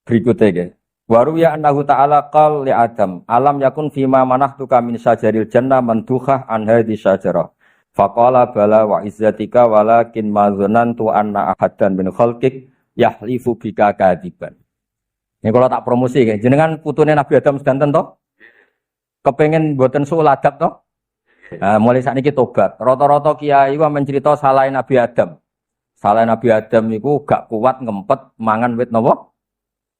berikutnya nggih. Waru ya annahu ta'ala qal li Adam, alam yakun fima manahtuka min syajaril jannah mandukhah an hadhi syajarah. Faqala bala wa izzatika walakin ma dzanantu anna ahadan min khalqik yahlifu bika kadiban. Ini kalau tak promosi nggih, jenengan putune Nabi Adam sedanten to? Kepengen mboten suul adab to? Nah, mulai sakniki tobat. Rata-rata kiai ku mencerita salah Nabi Adam. Salah Nabi Adam niku gak kuat ngempet mangan wit napa?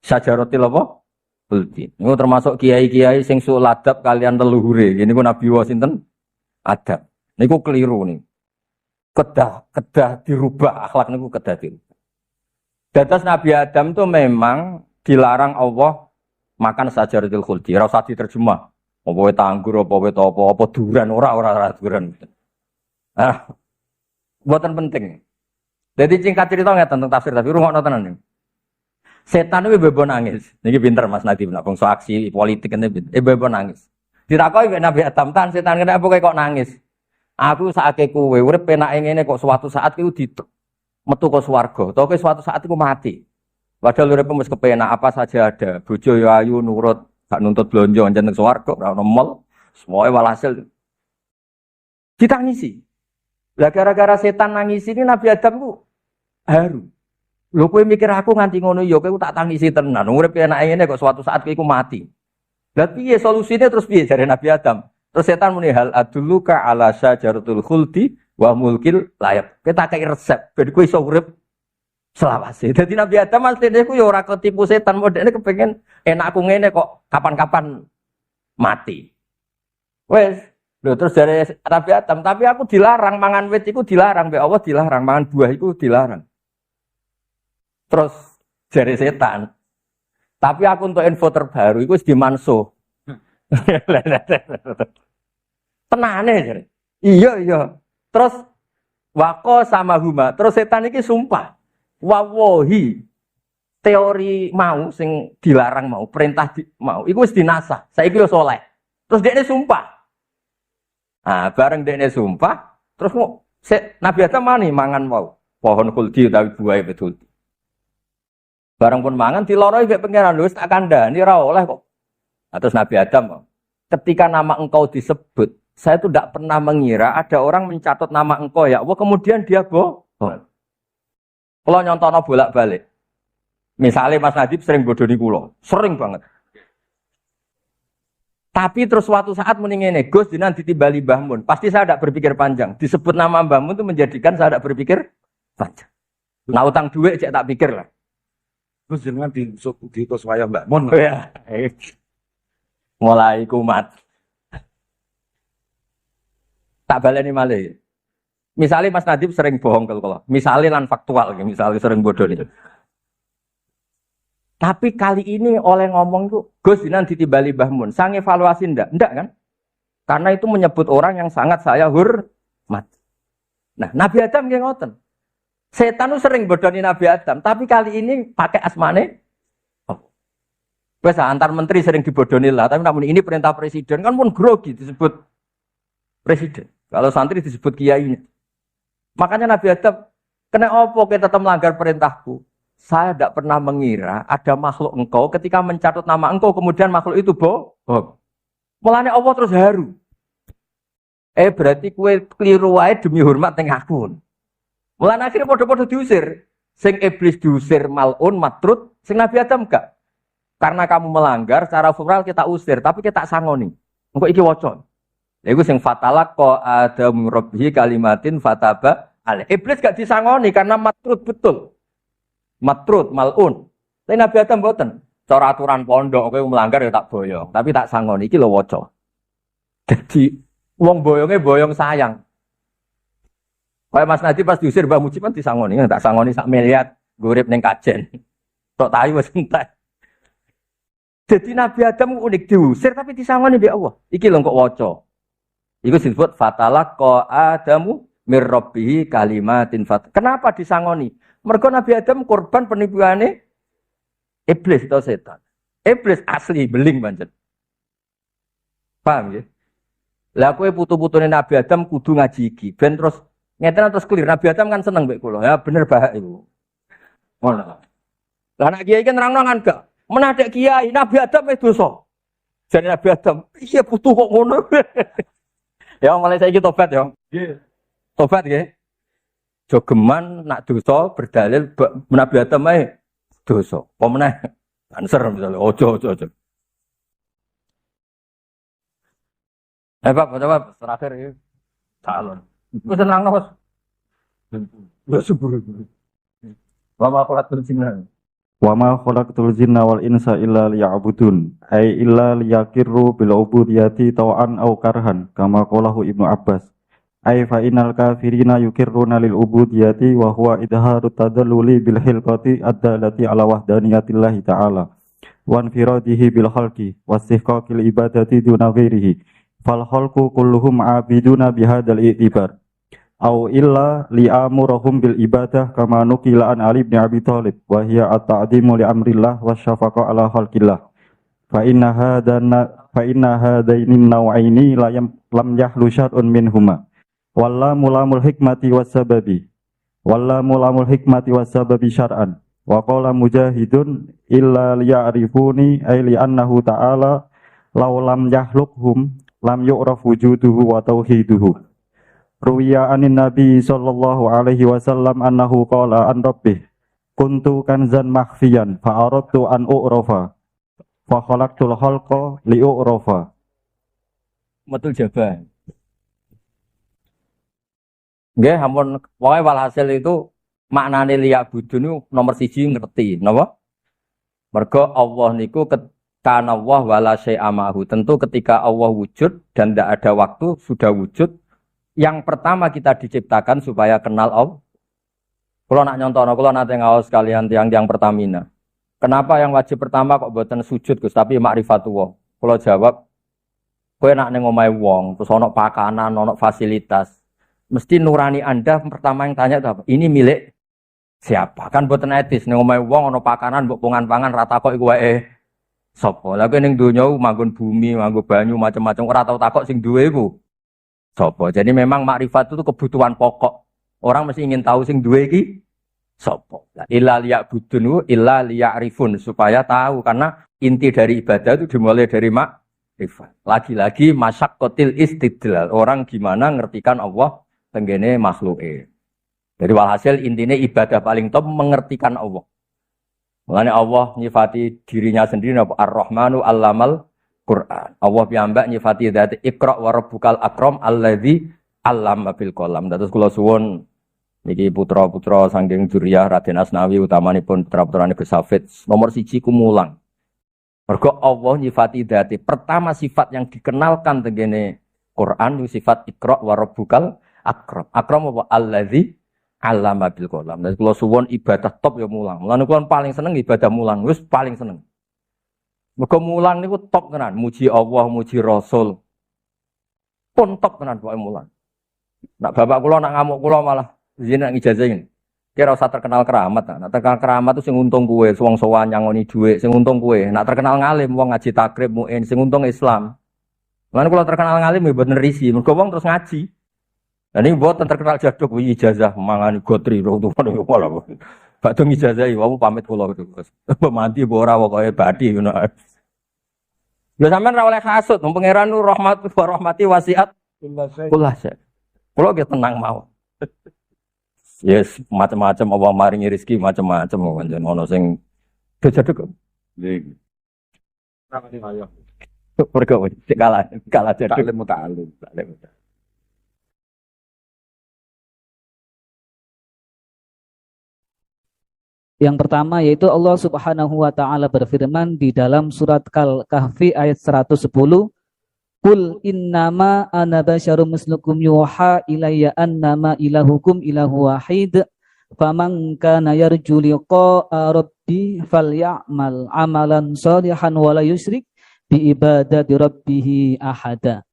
Syajaratil apa? Khuldi. Niku termasuk kiai-kiai sing suul adab kalian leluhure. Niku Nabi wa sinten? Adam. Niku keliru nih. Kedah dirubah akhlak niku kedah dirubah. Dados Nabi Adam itu memang dilarang Allah makan sajaratul khuldi. Ora usah diterjemah. Apa wae tanggur apa wae apa duran ora duran. Ah. Mboten penting. Jadi singkat cerita ngeten tentang tafsir tapi rungokno tenan niku. Setan itu bebo nangis. Niki pinter Mas Nadiem nak bangsa aksi politik ngene bebo nangis. Ditakoki Nabi Adam tan setan kenapa kok nangis? Aku saake kowe urip penake ngene kok suatu saat iku metu ke swarga, utawa suatu saat iku mati. Padahal urip wis kepenak apa saja ada. Bojo yo ayu nurut, gak nuntut blonjo njeneng swarga, ora ono mall. Semuanya walhasil ditangisi. Lah gara-gara setan nangis ini Nabi Adam ku haru. Lho kowe mikir aku nganti ngono ya kowe tak tangisi tenan. Urip penake ngene kok suatu saat kowe iku mati. Lah piye solusine terus piye jare Nabi Adam? Terus setan muni hal adulluka ala syajaratul khuldi wa mulkil layak. Kita kei resep ben kowe iso urip selawase. Dadi Nabi Adam asline ku ya ora ketipu setan, modene kepengin enakku ngene kok kapan-kapan mati. Wes, lho terus dari Nabi Adam, tapi aku dilarang mangan wit iku dilarang, mbek Allah dilarang mangan buah iku dilarang. Terus jari setan. Tapi aku untuk info terbaru itu di Manso. Tenane jare. Iya. Terus wako sama huma. Terus setan iki sumpah. Wawohi. Teori mau sing dilarang mau, perintah mau. Iku wis dinasah. Saiki wis soleh. Terus dekne sumpah. Ah, bareng dekne sumpah, terus mau Nabi Adam mani mangan mau. Pohon khuldi utawi buah betul. Bareng pun mangan diloroi mek pangeran wis tak kandhani ora oleh kok. Nah, terus Nabi Adam, ketika nama engkau disebut, saya tuh tidak pernah mengira ada orang mencatat nama engkau ya Allah, kemudian dia bohong. Kalau nyontono bolak-balik. Misalnya Mas Nadib sering bodoni kula, sering banget. Tapi terus suatu saat mendingin Gus jenengan ditimbali Mbah Mun. Pasti saya tidak berpikir panjang. Disebut nama Mbah Mun itu menjadikan saya tidak berpikir panjang. Nah utang duit cek tak pikir lah. Terus jenengan di wayah Mbak Mun. Ya. Mulai kumat. Tak baleni malih. Misalnya Mas Nadib sering bohong kalau. Misalnya lan faktual, misalnya sering bodoh nih. Tapi kali ini oleh ngomong tuh, Gus jenengan ditimbali Mbah Mun. Sang evaluasi ndak kan? Karena itu menyebut orang yang sangat saya hormat. Nah, Nabi Adam nggih ngoten. Setan tuh sering bodoni Nabi Adam, tapi kali ini pakai asmane. Biasa antar menteri sering dibodoni lah, tapi namun ini perintah presiden kan pun grogi disebut presiden. Kalau santri disebut kiainya. Makanya Nabi Adam, kena opo kita tetap melanggar perintahku. Saya tidak pernah mengira ada makhluk engkau ketika mencatat nama engkau kemudian makhluk itu bohong. Mulane Allah terus haru. Berarti kue keliru wae demi hormat teng aku. Mulane akhirnya podo-podo diusir. Sing iblis diusir malun matrut, sing Nabi Adam gak. Karena kamu melanggar secara formal kita usir, tapi kita sangoni. Engko iki waca. Lha iku sing fatalak ko Adam rabbi kalimatin fataba ale. Iblis gak disangoni karena matrut betul. Matrut malun. Tapi Nabi Adam mboten. Cara aturan pondok kowe melanggar ya tak boyong, tapi tak sangoni iki lho waca. Jadi wong boyonge boyong sayang. Kayak Mas Nadib pas diusir Mbah Mujib kan disangoni, tak sangoni sak miliar gurip ning kajen. Tok tayu wis entek. Jadi Nabi Adam unik diusir tapi disangoni mbek Allah. Iki lho kok waca. Iku disebut fatalaqa Adamu mir rabbihi kalimatin fat. Kenapa disangoni? Mergo Nabi Adam korban penipuane iblis atau setan. Iblis asli beling pancen. Paham ya? Lah kowe putu-putune Nabi Adam kudu ngaji iki. Ben terus ngeten terus clear. Nabi Adam kan seneng mbek kula. Ya bener bahak iku. Ngono. Lah anak kiai kan nerangno kan gak. Menadek kiai Nabi Adam wis dosa. Jare Nabi Adam, iya putu kok ngono. Ya mulai saiki tobat ya. Nggih. Tobat nggih. Jogeman nak dosa berdalil Nabi Adam ae dosa. Apa meneh? Banser misalnya ojo. Pak, terakhir ya. Calon. Wis nerangno, Mas. Ya subur. Wa khalaqtul jinna. Wa ma khalaqtul jinna wal insa illa liya'budun ay illa liyaqirru bil ubudiyyati taw'an aw karhan kama qalahu Ibnu Abbas ay fa innal kafirina yuqirruna lil ubudiyyati wa huwa idharu tadalluli bil hilqati ad-dalati ala wahdaniyatillahi ta'ala wa infiradihi bil khalqi wastihqaqil ibadati duna ghairihi fal khalqu kulluhum 'abiduna bihadzal i'tibar au illa li'amurahum bil ibadah kama nukila an Ali bin Abi Thalib wa hiya at-ta'dimu li amrillah wa syafaqa ala khalqillah fa inna hadaini naw'aini lam yahlu syar'un minhuma walla mulamul hikmati was sababi syar'an wa qala mujahidun illa liya'rifuni ay li annahu ta'ala law lam yahluqhum lam yu'raf wujuduhu wa tauhiduhu. Ruwiya anin Nabi sallallahu alaihi wasallam annahu qala an rabbih kuntu kanzan makhfiyan fa aradtu an u'rafa fa khalaqtul khalqa li u'rafa. Metu jaban. Nggih, ampun pokoke walhasil itu maknane liya'budun niku nomor 1 ngerti, napa? Mergo Allah niku kana Allah wala syai'a ma'hu. Tentu ketika Allah wujud dan tidak ada waktu sudah wujud. Yang pertama kita diciptakan supaya kenal Allah. Kalau nak nyontono, kalau nanti ngawas kalian tiang-tiang Pertamina. Kenapa yang wajib pertama kok buatan sujud Gus, tapi ma'rifatullah? Kalau jawab, kowe nak ning omahe wong, terus ono pakanan, ono fasilitas. Mesti nurani Anda pertama yang tanya itu apa? Ini milik siapa? Kan buatan etis ning omahe wong ono pakanan, mbok pangan-pangan rata kok iku wae sapa? Lah kowe ning donya manggon bumi, manggon banyu macam-macam ora tau takok sing duwe iku sapa. Jadi memang makrifat itu kebutuhan pokok. Orang mesti ingin tahu sing duwe iki sapa. Illa liya'budun illa liya'rifun supaya tahu karena inti dari ibadah itu dimulai dari makrifat. Lagi-lagi masyaqqatil istidlal. Orang gimana ngertikan Allah tenggene makhluke. Jadi walhasil intinya ibadah paling top mengertikan Allah. Mulane Allah nyifati dirinya sendiri Ar-Rahmanu 'allamal Quran. Allah piyambak nyifati dzat Iqra wa rabbukal akram alladzi 'allama bil qalam. Dados kula suwun niki putra-putra saking Dzurriyah Raden Asnawi utamanipun putra-putrane Gus Hafid nomor 1 kumulang. Mergo Allah nyifati dzat. Pertama sifat yang dikenalkan tengene Quran itu sifat Iqra wa rabbukal akram. Akram apa alladzi 'allama bil qalam. Dadi kula suwun ibadah top ya mulang. Mulane kula paling seneng ibadah mulang, wis paling seneng. Mergo mulang niku top tenan, muji Allah, muji Rasul. Pun top tenan pokoke mulang. Nak bapak kula nak ngamuk kula malah izin nak ngijazahin. Kira usah terkenal keramat. Nak terkenal keramat itu sing untung kowe, wong sowan nyangoni dhuwit, sing untung kowe. Nak terkenal ngalim wong ngaji takrib muin, sing untung Islam. Lan kula terkenal ngalim ya mboten risi, mergo wong terus ngaji. Lah niki mboten terkenal jaduk wi ijazah mangani gotri ro tuwa malah. Badhe ngijazahi wong pamit kula Gus. Pemanti apa ora pokoke badi ngono. Lha sampean ora oleh hasud, pangeran rahmat wa rahmati wasiat kullah syai. Kulo ge tenang mau. Yes, macam-macam Allah maringi rezeki macam-macam pancen ono sing jaduk. Nggih. Ramane ayo. Pergo kalah jaduk mutalim. Yang pertama yaitu Allah Subhanahu wa taala berfirman di dalam surat Kahfi ayat 110, "Qul innama ana basyarum mislukum yuha ilayya annama ilahukum ilahu wahid, faman kana yarju liqa'a rabbi falyamal amalan shalihan wa la yusyrik bi ibadati rabbih ahada."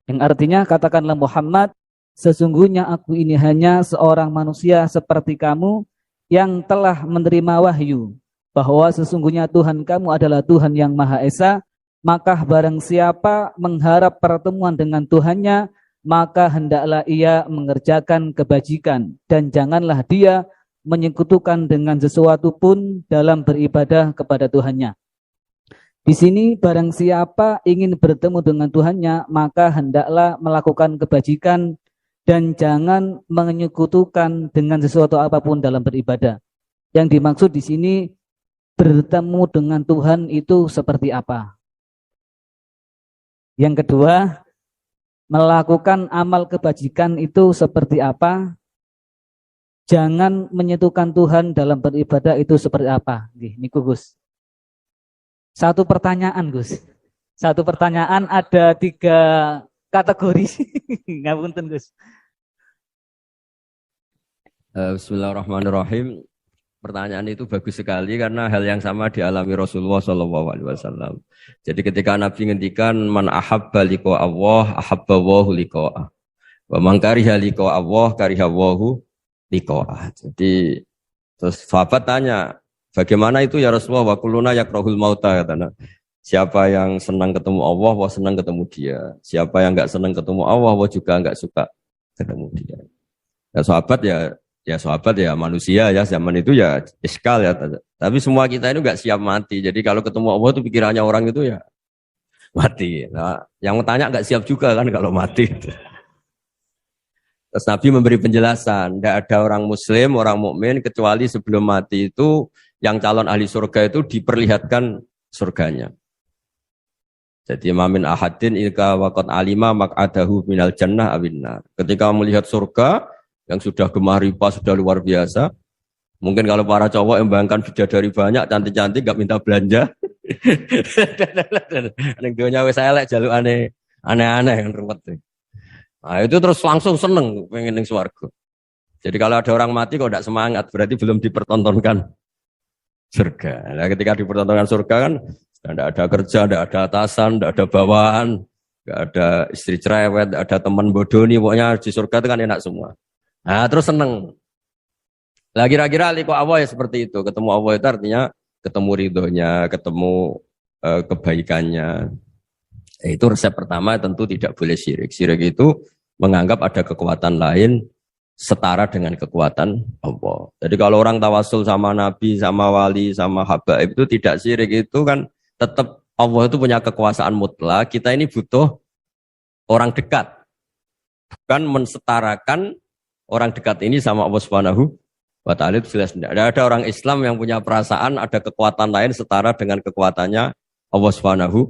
Yang artinya katakanlah Muhammad, sesungguhnya aku ini hanya seorang manusia seperti kamu yang telah menerima wahyu bahwa sesungguhnya Tuhan kamu adalah Tuhan yang Maha Esa, maka barang siapa mengharap pertemuan dengan Tuhannya, maka hendaklah ia mengerjakan kebajikan dan janganlah dia menyekutukan dengan sesuatu pun dalam beribadah kepada Tuhannya. Di sini barang siapa ingin bertemu dengan Tuhannya, maka hendaklah melakukan kebajikan dan jangan menyekutukan dengan sesuatu apapun dalam beribadah. Yang dimaksud di sini bertemu dengan Tuhan itu seperti apa? Yang kedua, melakukan amal kebajikan itu seperti apa? Jangan menyentuhkan Tuhan dalam beribadah itu seperti apa? Ini Gus. Satu pertanyaan Gus. Satu pertanyaan ada 3 kategori. Ngapunten Gus. Bismillahirrahmanirrahim. Pertanyaan itu bagus sekali karena hal yang sama dialami Rasulullah SAW. Jadi ketika Nabi ngendikan man ahabba liqa Allah ahabba Allahu liqa'ah. Wa man kariha liqa Allah kariha Allahu liqa'ah. Jadi terus sahabat tanya, bagaimana itu ya Rasulullah? Wa kulluna yakrahul mauta katanya. Siapa yang senang ketemu Allah, wah senang ketemu dia. Siapa yang enggak senang ketemu Allah, wah juga enggak suka ketemu dia. Ya sahabat ya manusia ya, zaman itu ya iskal ya. Tapi semua kita itu enggak siap mati. Jadi kalau ketemu Allah itu pikirannya orang itu ya mati. Nah, yang tanya enggak siap juga kan kalau mati. Terus Nabi memberi penjelasan, tidak ada orang muslim, orang mukmin kecuali sebelum mati itu yang calon ahli surga itu diperlihatkan surganya. Jadi mamin ahadin ilka waqad alima maq'adahu minal jannah awinnar. Ketika melihat surga yang sudah gemah ripah, sudah luar biasa. Mungkin kalau para cowok yang bayangkan bidadari banyak, cantik-cantik, gak minta belanja. Ning donya wis elek jaluk aneh-aneh yang ruwet. Nah itu terus langsung seneng pengen ning swarga. Jadi kalau ada orang mati kok tidak semangat, berarti belum dipertontonkan surga. Nah, ketika dipertontonkan surga kan tidak ada kerja, tidak ada atasan, tidak ada bawahan, tidak ada istri cerewet, tidak ada teman bodoni, pokoknya di surga itu kan enak semua. Nah, terus seneng. Lah kira-kira liqa Allah ya seperti itu. Ketemu Allah itu artinya ketemu ridhonya, ketemu kebaikannya. Itu resep pertama tentu tidak boleh syirik. Syirik itu menganggap ada kekuatan lain setara dengan kekuatan Allah. Jadi kalau orang tawasul sama Nabi, sama wali, sama habaib itu tidak syirik, itu kan tetap Allah itu punya kekuasaan mutlak. Kita ini butuh orang dekat. Bukan mensetarakan orang dekat ini sama Allah Subhanahu wa ta'ala, itu jelas tidak. Ada orang Islam yang punya perasaan ada kekuatan lain setara dengan kekuatannya Allah Subhanahu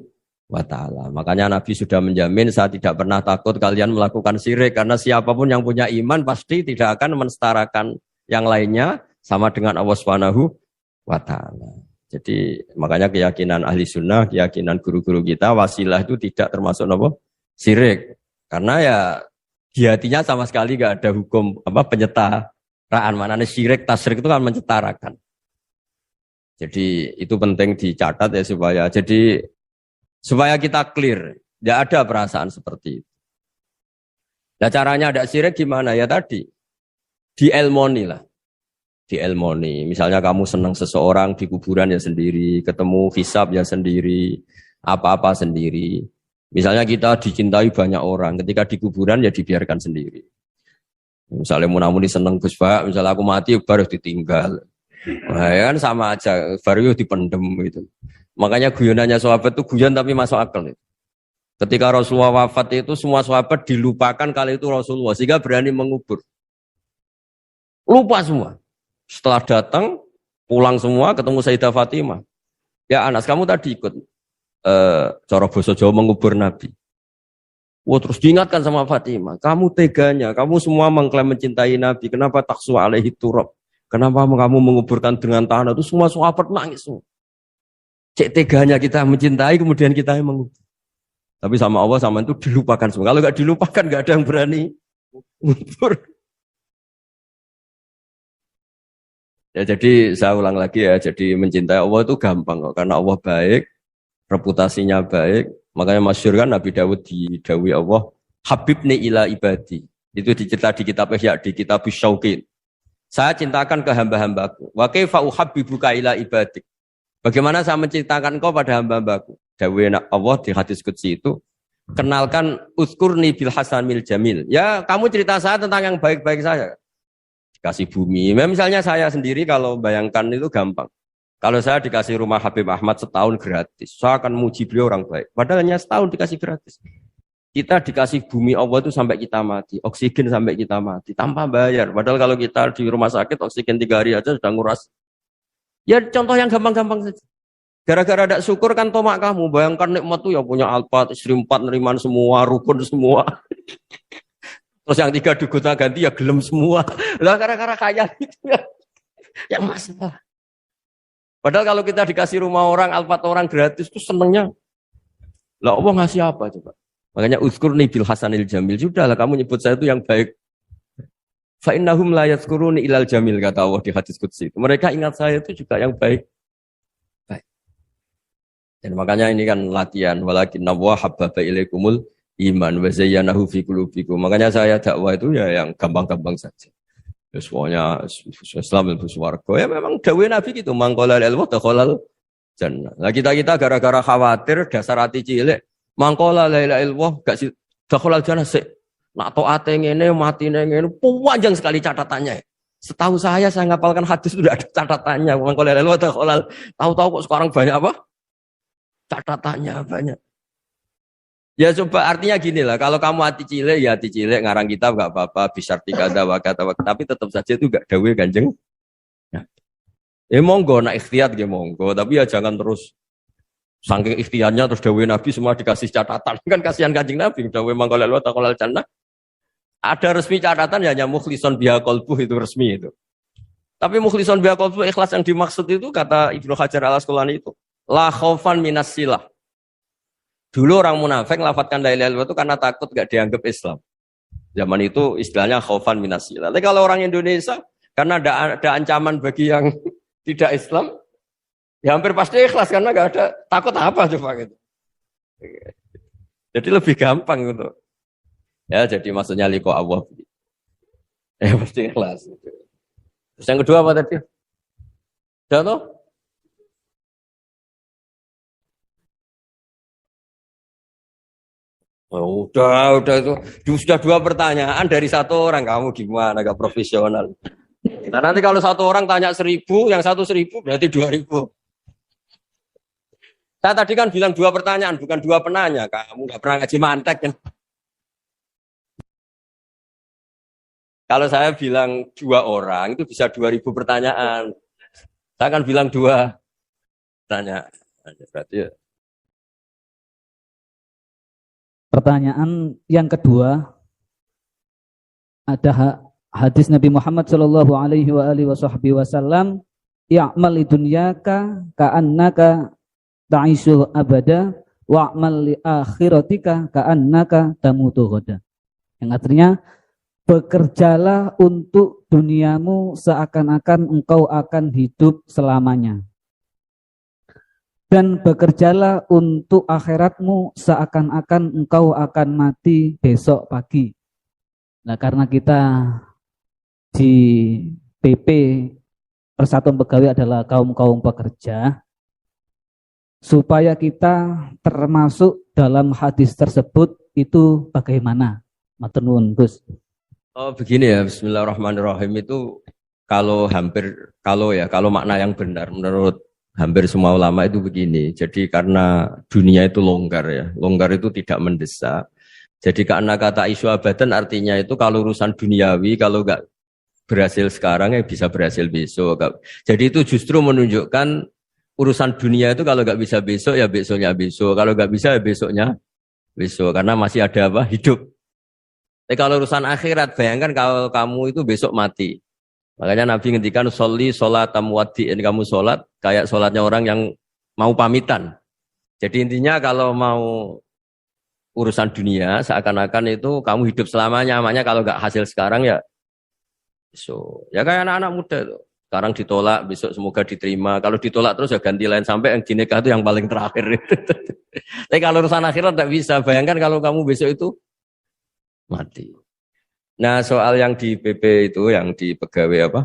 wa ta'ala. Makanya Nabi sudah menjamin, saya tidak pernah takut kalian melakukan syirik, karena siapapun yang punya iman pasti tidak akan mensetarakan yang lainnya sama dengan Allah Subhanahu wa ta'ala. Jadi makanya keyakinan ahli sunnah, keyakinan guru-guru kita, wasilah itu tidak termasuk apa? Syirik. Karena ya di hatinya sama sekali gak ada hukum penyetaraan. Maknanya syirik, tasyrik itu kan mencetarakan. Jadi itu penting dicatat ya supaya kita clear, tidak ada perasaan seperti itu. Nah caranya ada syirik gimana ya tadi? Dielmoni lah. Dielmoni. Misalnya kamu senang seseorang di kuburan ya sendiri, ketemu hisab ya sendiri, apa-apa sendiri. Misalnya kita dicintai banyak orang, ketika di kuburan ya dibiarkan sendiri. Misalnya munamuni seneng Gus Pak, misalnya aku mati baru ditinggal. Nah, ya kan sama aja, baru dipendem gitu. Makanya guyonannya sahabat itu guyon tapi masuk akal. Ketika Rasulullah wafat itu semua sahabat dilupakan kali itu Rasulullah, sehingga berani mengubur. Lupa semua. Setelah datang, pulang semua, ketemu Sayyidah Fatimah. Ya Anas, kamu tadi ikut cara basa Jawa mengubur Nabi. Wah, terus diingatkan sama Fatimah, kamu teganya, kamu semua mengklaim mencintai Nabi, kenapa taksu alaihi turab? Kenapa kamu menguburkan dengan tanah? Itu semua sahabat nangis semua. Cek teganya kita mencintai, kemudian kita yang mengubur. Tapi sama Allah sama itu dilupakan semua. Kalau nggak dilupakan, nggak ada yang berani mengubur. Ya jadi saya ulang lagi ya, jadi mencintai Allah itu gampang kok, karena Allah baik, reputasinya baik. Makanya masyhur kan Nabi Dawud didawi Allah, Habibni ila ibadi. Itu dicerita di kitab Ihya, di kitab Syauqin. Saya cintakan ke hamba-hambaku. Wa kaifa uhabbibuka ila ibadik. Bagaimana saya mencintakan kau pada hamba-hambaku? Dawi Allah di hadis qudsi itu, kenalkan uzkurni bil hasanil jamil. Ya, kamu cerita saya tentang yang baik-baik saya. Dikasih bumi. Misalnya saya sendiri kalau bayangkan itu gampang. Kalau saya dikasih rumah Habib Ahmad setahun gratis, saya akan muji beliau orang baik. Padahal hanya setahun dikasih gratis. Kita dikasih bumi Allah itu sampai kita mati, oksigen sampai kita mati, tanpa bayar. Padahal kalau kita di rumah sakit, oksigen 3 hari aja sudah nguras. Ya contoh yang gampang-gampang saja. Gara-gara ada syukur kan tomak kamu, bayangkan nikmat itu ya punya Alphard, istri 4 neriman semua, rukun semua. Terus yang 3 digota ganti ya gelem semua. Lah gara-gara kaya itu ya, yang masalah. Padahal kalau kita dikasih rumah orang, Alphard orang gratis itu senengnya. Lah Allah ngasih apa coba? Makanya uzkurni bil hasanil jamil. Sudahlah kamu nyebut saya itu yang baik. Fa innahum la yazkuruni ilal jamil, kata Allah di hadis qudsi. Mereka ingat saya itu juga yang baik. Baik. Dan makanya ini kan latihan, walakin Allah habbaba ilaikumul iman wa zayyanahu fi qulubikum. Makanya saya dakwah itu ya yang gampang-gampang saja. Semuanya Islam itu swarga. Ya memang dawuh Nabi gitu, mangqala lil wa dakhalal jannah. Nah kita gara-gara khawatir dasar hati cilik, mangqala la ilaha illallah gak sih dakhalal jannah sik. Nak taate ngene matine ngene panjang sekali catatannya. Setahu saya ngapalkan hadis itu tidak ada catatannya. Mangqala la ilaha illallah dakhalal. Tahu-tahu kok sekarang banyak apa? Catatannya banyak. Ya coba artinya gini lah, kalau kamu hati cilik ngarang kitab gak apa-apa, bisa tikada wakata, tapi tetap saja itu gak dawe Kanjeng. Ya monggo nak ikhtiyat ya monggo, tapi ya jangan terus saking ikhtiarnya terus dawe Nabi semua dikasih catatan, kan kasihan Kanjeng Nabi, dawe mangkolal wa taqolal jannah. Ada resmi catatan ya hanya mukhlison biha qalbuh, itu resmi itu. Tapi mukhlison biha qalbuh, ikhlas yang dimaksud itu kata Ibnu Hajar Al-Asqalani itu la khaufan minas silah. Dulu orang munafik lafadzkan la ilaha illallah itu karena takut gak dianggap Islam. Zaman itu istilahnya khaufan minasila. Tapi kalau orang Indonesia, karena ada ancaman bagi yang tidak Islam, ya hampir pasti ikhlas karena nggak ada takut apa coba gitu. Jadi lebih gampang gitu. Ya jadi maksudnya liko Allah. Ya pasti ikhlas. Terus yang kedua apa tadi? Udah toh? Oh, udah itu. Sudah dua pertanyaan dari satu orang. Kamu gimana? Gak profesional. Nah, nanti kalau satu orang tanya 1.000, yang satu 1.000 berarti 2.000. Saya tadi kan bilang dua pertanyaan, bukan dua penanya. Kamu gak pernah ngaji mantek kan? Kalau saya bilang 2 orang, itu bisa 2.000 pertanyaan. Saya akan bilang 2 pertanyaan. Berarti ya. Pertanyaan yang kedua, ada hadis Nabi Muhammad Shallallahu Alaihi Wasallam, "Ya'mal lidunyaka ka'annaka ta'ishu abada, wa'mal li akhiratika ka'annaka tamutu ghadan." Yang artinya, bekerjalah untuk duniamu seakan-akan engkau akan hidup selamanya. Dan bekerjalah untuk akhiratmu seakan-akan engkau akan mati besok pagi. Nah, karena kita di PP Persatuan Pegawai adalah kaum-kaum pekerja, supaya kita termasuk dalam hadis tersebut itu bagaimana? Matur nuwun, Gus. Oh begini ya, Bismillahirrahmanirrahim itu kalau makna yang benar menurut hampir semua ulama itu begini. Jadi karena dunia itu longgar ya, longgar itu tidak mendesak. Jadi karena kata isu abadan artinya itu kalau urusan duniawi kalau nggak berhasil sekarang ya bisa berhasil besok. Jadi itu justru menunjukkan urusan dunia itu kalau nggak bisa besok ya besoknya besok. Kalau nggak bisa ya besoknya besok karena masih ada apa hidup. Tapi kalau urusan akhirat bayangkan kalau kamu itu besok mati. Makanya Nabi ngendikan sholli sholatam wadi'in, kamu sholat kayak sholatnya orang yang mau pamitan. Jadi intinya kalau mau urusan dunia seakan-akan itu kamu hidup selamanya. Makanya kalau nggak hasil sekarang ya ya kayak anak-anak muda itu. Sekarang ditolak, besok semoga diterima. Kalau ditolak terus ya ganti lain sampai yang dinikah itu yang paling terakhir. Tapi kalau urusan akhirat tidak bisa. Bayangkan kalau kamu besok itu mati. Nah soal yang di PP itu, yang di pegawai apa?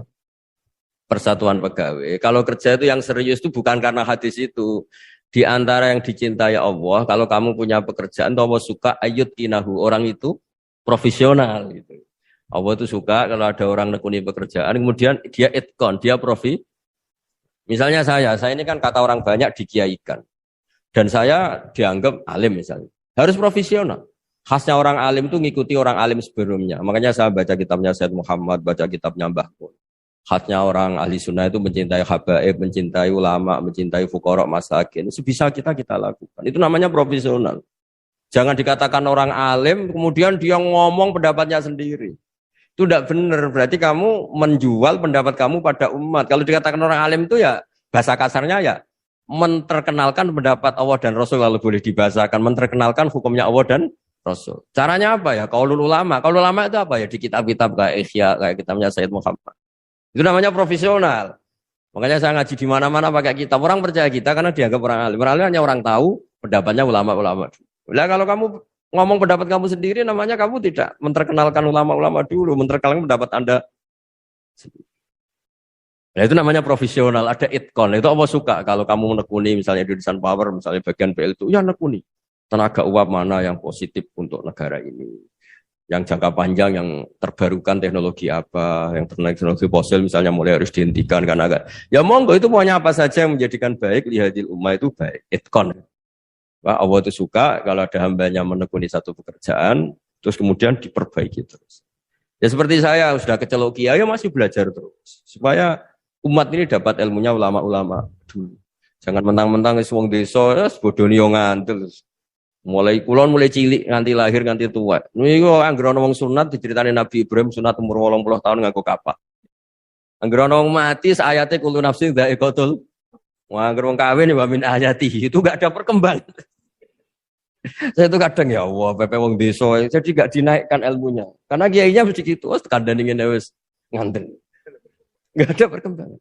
Persatuan Pegawai. Kalau kerja itu yang serius itu bukan karena hadis itu. Di antara yang dicintai Allah, kalau kamu punya pekerjaan, Allah suka ayut kinahu. Orang itu profesional. Gitu. Allah itu suka kalau ada orang nekuni pekerjaan, kemudian dia itkon, dia profi. Misalnya saya ini kan kata orang banyak dikiaikan. Dan saya dianggap alim misalnya. Harus profesional. Khasnya orang alim itu ngikuti orang alim sebelumnya. Makanya saya baca kitabnya Said Muhammad, baca kitabnya Mbah Mun. Khasnya orang ahli sunnah itu mencintai habaib, mencintai ulama, mencintai fuqara masakin. Sebisa kita lakukan. Itu namanya profesional. Jangan dikatakan orang alim, kemudian dia ngomong pendapatnya sendiri. Itu tidak benar. Berarti kamu menjual pendapat kamu pada umat. Kalau dikatakan orang alim itu ya, bahasa kasarnya ya, menterkenalkan pendapat Allah dan Rasul kalau boleh dibahasakan. Menterkenalkan hukumnya Allah dan Rasul. Caranya apa ya? Qaulul ulama. Qaulul ulama itu apa ya? Di kitab-kitab kayak Ihya, kayak kitabnya Said Muhammad. Itu namanya profesional. Makanya saya ngaji di mana-mana pakai kitab. Orang percaya kita karena dianggap orang alim. Orang alim hanya orang tahu pendapatnya ulama-ulama. Nah, kalau kamu ngomong pendapat kamu sendiri, namanya kamu tidak menterkenalkan ulama-ulama dulu, menterkenalkan pendapat Anda. Nah, itu namanya profesional. Ada itkon. Itu Allah suka kalau kamu menekuni misalnya Indonesian Power, misalnya bagian PL itu, ya nekuni. Tenaga uap mana yang positif untuk negara ini, yang jangka panjang, yang terbarukan teknologi apa, yang teknologi fosil misalnya mulai harus dihentikan karena agak ya monggo itu pokoknya apa saja yang menjadikan baik lihadil ummah itu baik itkon. Wah, Allah itu suka kalau ada hambanya menekuni satu pekerjaan terus kemudian diperbaiki terus. Ya seperti saya sudah kecelok kiai ya masih belajar terus supaya umat ini dapat ilmunya ulama-ulama dulu. Jangan mentang-mentang wong desa bodoni yo ngantel. Mulai kulon mulai cilik nganti lahir nganti tua. Niku anggere ana wong sunat diceritani Nabi Ibrahim sunat umur 80 tahun nganggo kapak. Anggere ana wong mati ayate kullu nafsin dha'iqatul. Wah, anggere wong kawin wa min ayati itu enggak ada perkembangan. Saya itu kadang ya Allah, PP wong desa, jadi gak dinaikkan ilmunya. Karena kiainya mesti gitu, wes kandhane ngene wis nganten. Enggak ada perkembangan.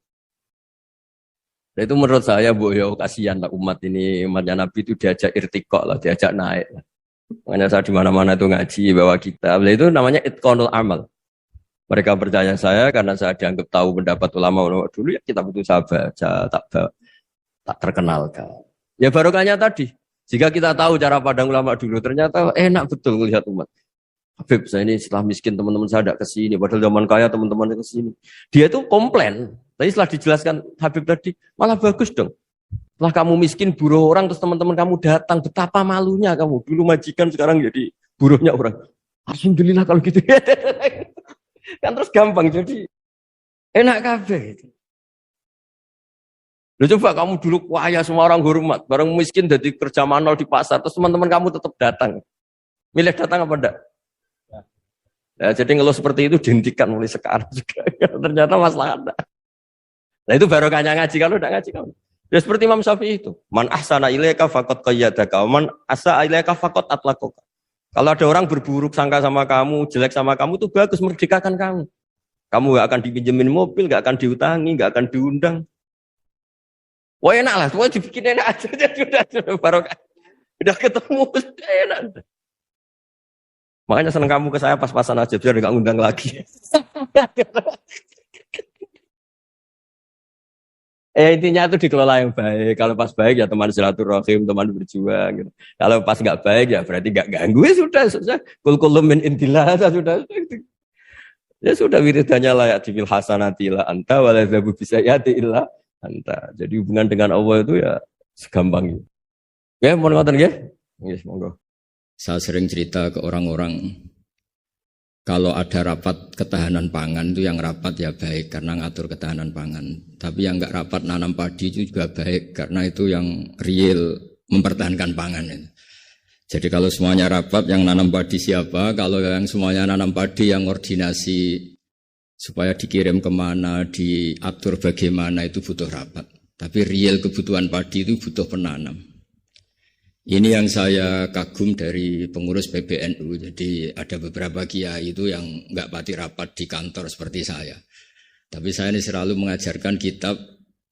Nah, itu menurut saya Bu ya kasihan lah umat ini, umatnya Nabi itu diajak irtikok lah, diajak naik lah. Makanya saya di mana-mana itu ngaji bawa kitab. Nah, itu namanya itqanul amal. Mereka percaya saya karena saya dianggap tahu pendapat ulama dulu ya kita butuh sabar, tak terkenalkan. Ya barokahnya tadi. Jika kita tahu cara pandang ulama dulu, ternyata enak betul melihat umat. Habib, saya ini setelah miskin teman-teman saya tidak kesini, padahal zaman kaya teman-teman kesini. Dia itu komplain. Tapi setelah dijelaskan Habib tadi, malah bagus dong. Setelah kamu miskin, buruh orang, terus teman-teman kamu datang, betapa malunya kamu. Dulu majikan, sekarang jadi buruhnya orang. Alhamdulillah kalau gitu. Kan terus gampang, jadi enak kabeh. Lu coba kamu dulu kaya semua orang hormat, bareng miskin jadi kerja manual di pasar, terus teman-teman kamu tetap datang. Milih datang apa enggak? Nah, jadi ngeluh seperti itu dihentikan mulai sekarang juga. Ternyata masalah ada. Nah itu barokahnya ngaji, kalau enggak ngaji kamu. Ya seperti Imam Syafi'i itu. Man ahsana ilaika faqad qayyadaka, man asa ilaika faqad atlaqaka. Kalau ada orang berburuk sangka sama kamu, jelek sama kamu, itu bagus, merdekakan kamu. Kamu gak akan dipinjemin mobil, gak akan diutangi, gak akan diundang. Wah enak lah, semua dibikin enak aja, sudah barokah. Udah ketemu, sudah enak. Makanya seneng kamu ke saya pas-pasan aja, biar gak ngundang lagi. Intinya itu dikelola yang baik. Kalau pas baik ya teman silaturahim, teman berjuang. Gitu. Kalau pas nggak baik ya berarti nggak ganggu. Ya sudah. Kul min indillah sudah. Ya sudah wiridannya layak dibil hasanati la anta waladzabu bisayati illa anta. Jadi hubungan dengan Allah itu ya segampang itu. Ya, mau ngoten nggih? Nggih, monggo. Saya sering cerita ke orang-orang, kalau ada rapat ketahanan pangan itu yang rapat ya baik karena ngatur ketahanan pangan. Tapi yang enggak rapat nanam padi itu juga baik karena itu yang real mempertahankan pangan. Jadi kalau semuanya rapat yang nanam padi siapa, kalau yang semuanya nanam padi yang koordinasi supaya dikirim kemana, diatur bagaimana itu butuh rapat. Tapi real kebutuhan padi itu butuh penanam. Ini yang saya kagum dari pengurus PBNU. Jadi ada beberapa kiai itu yang enggak pati rapat di kantor seperti saya. Tapi saya ini selalu mengajarkan kitab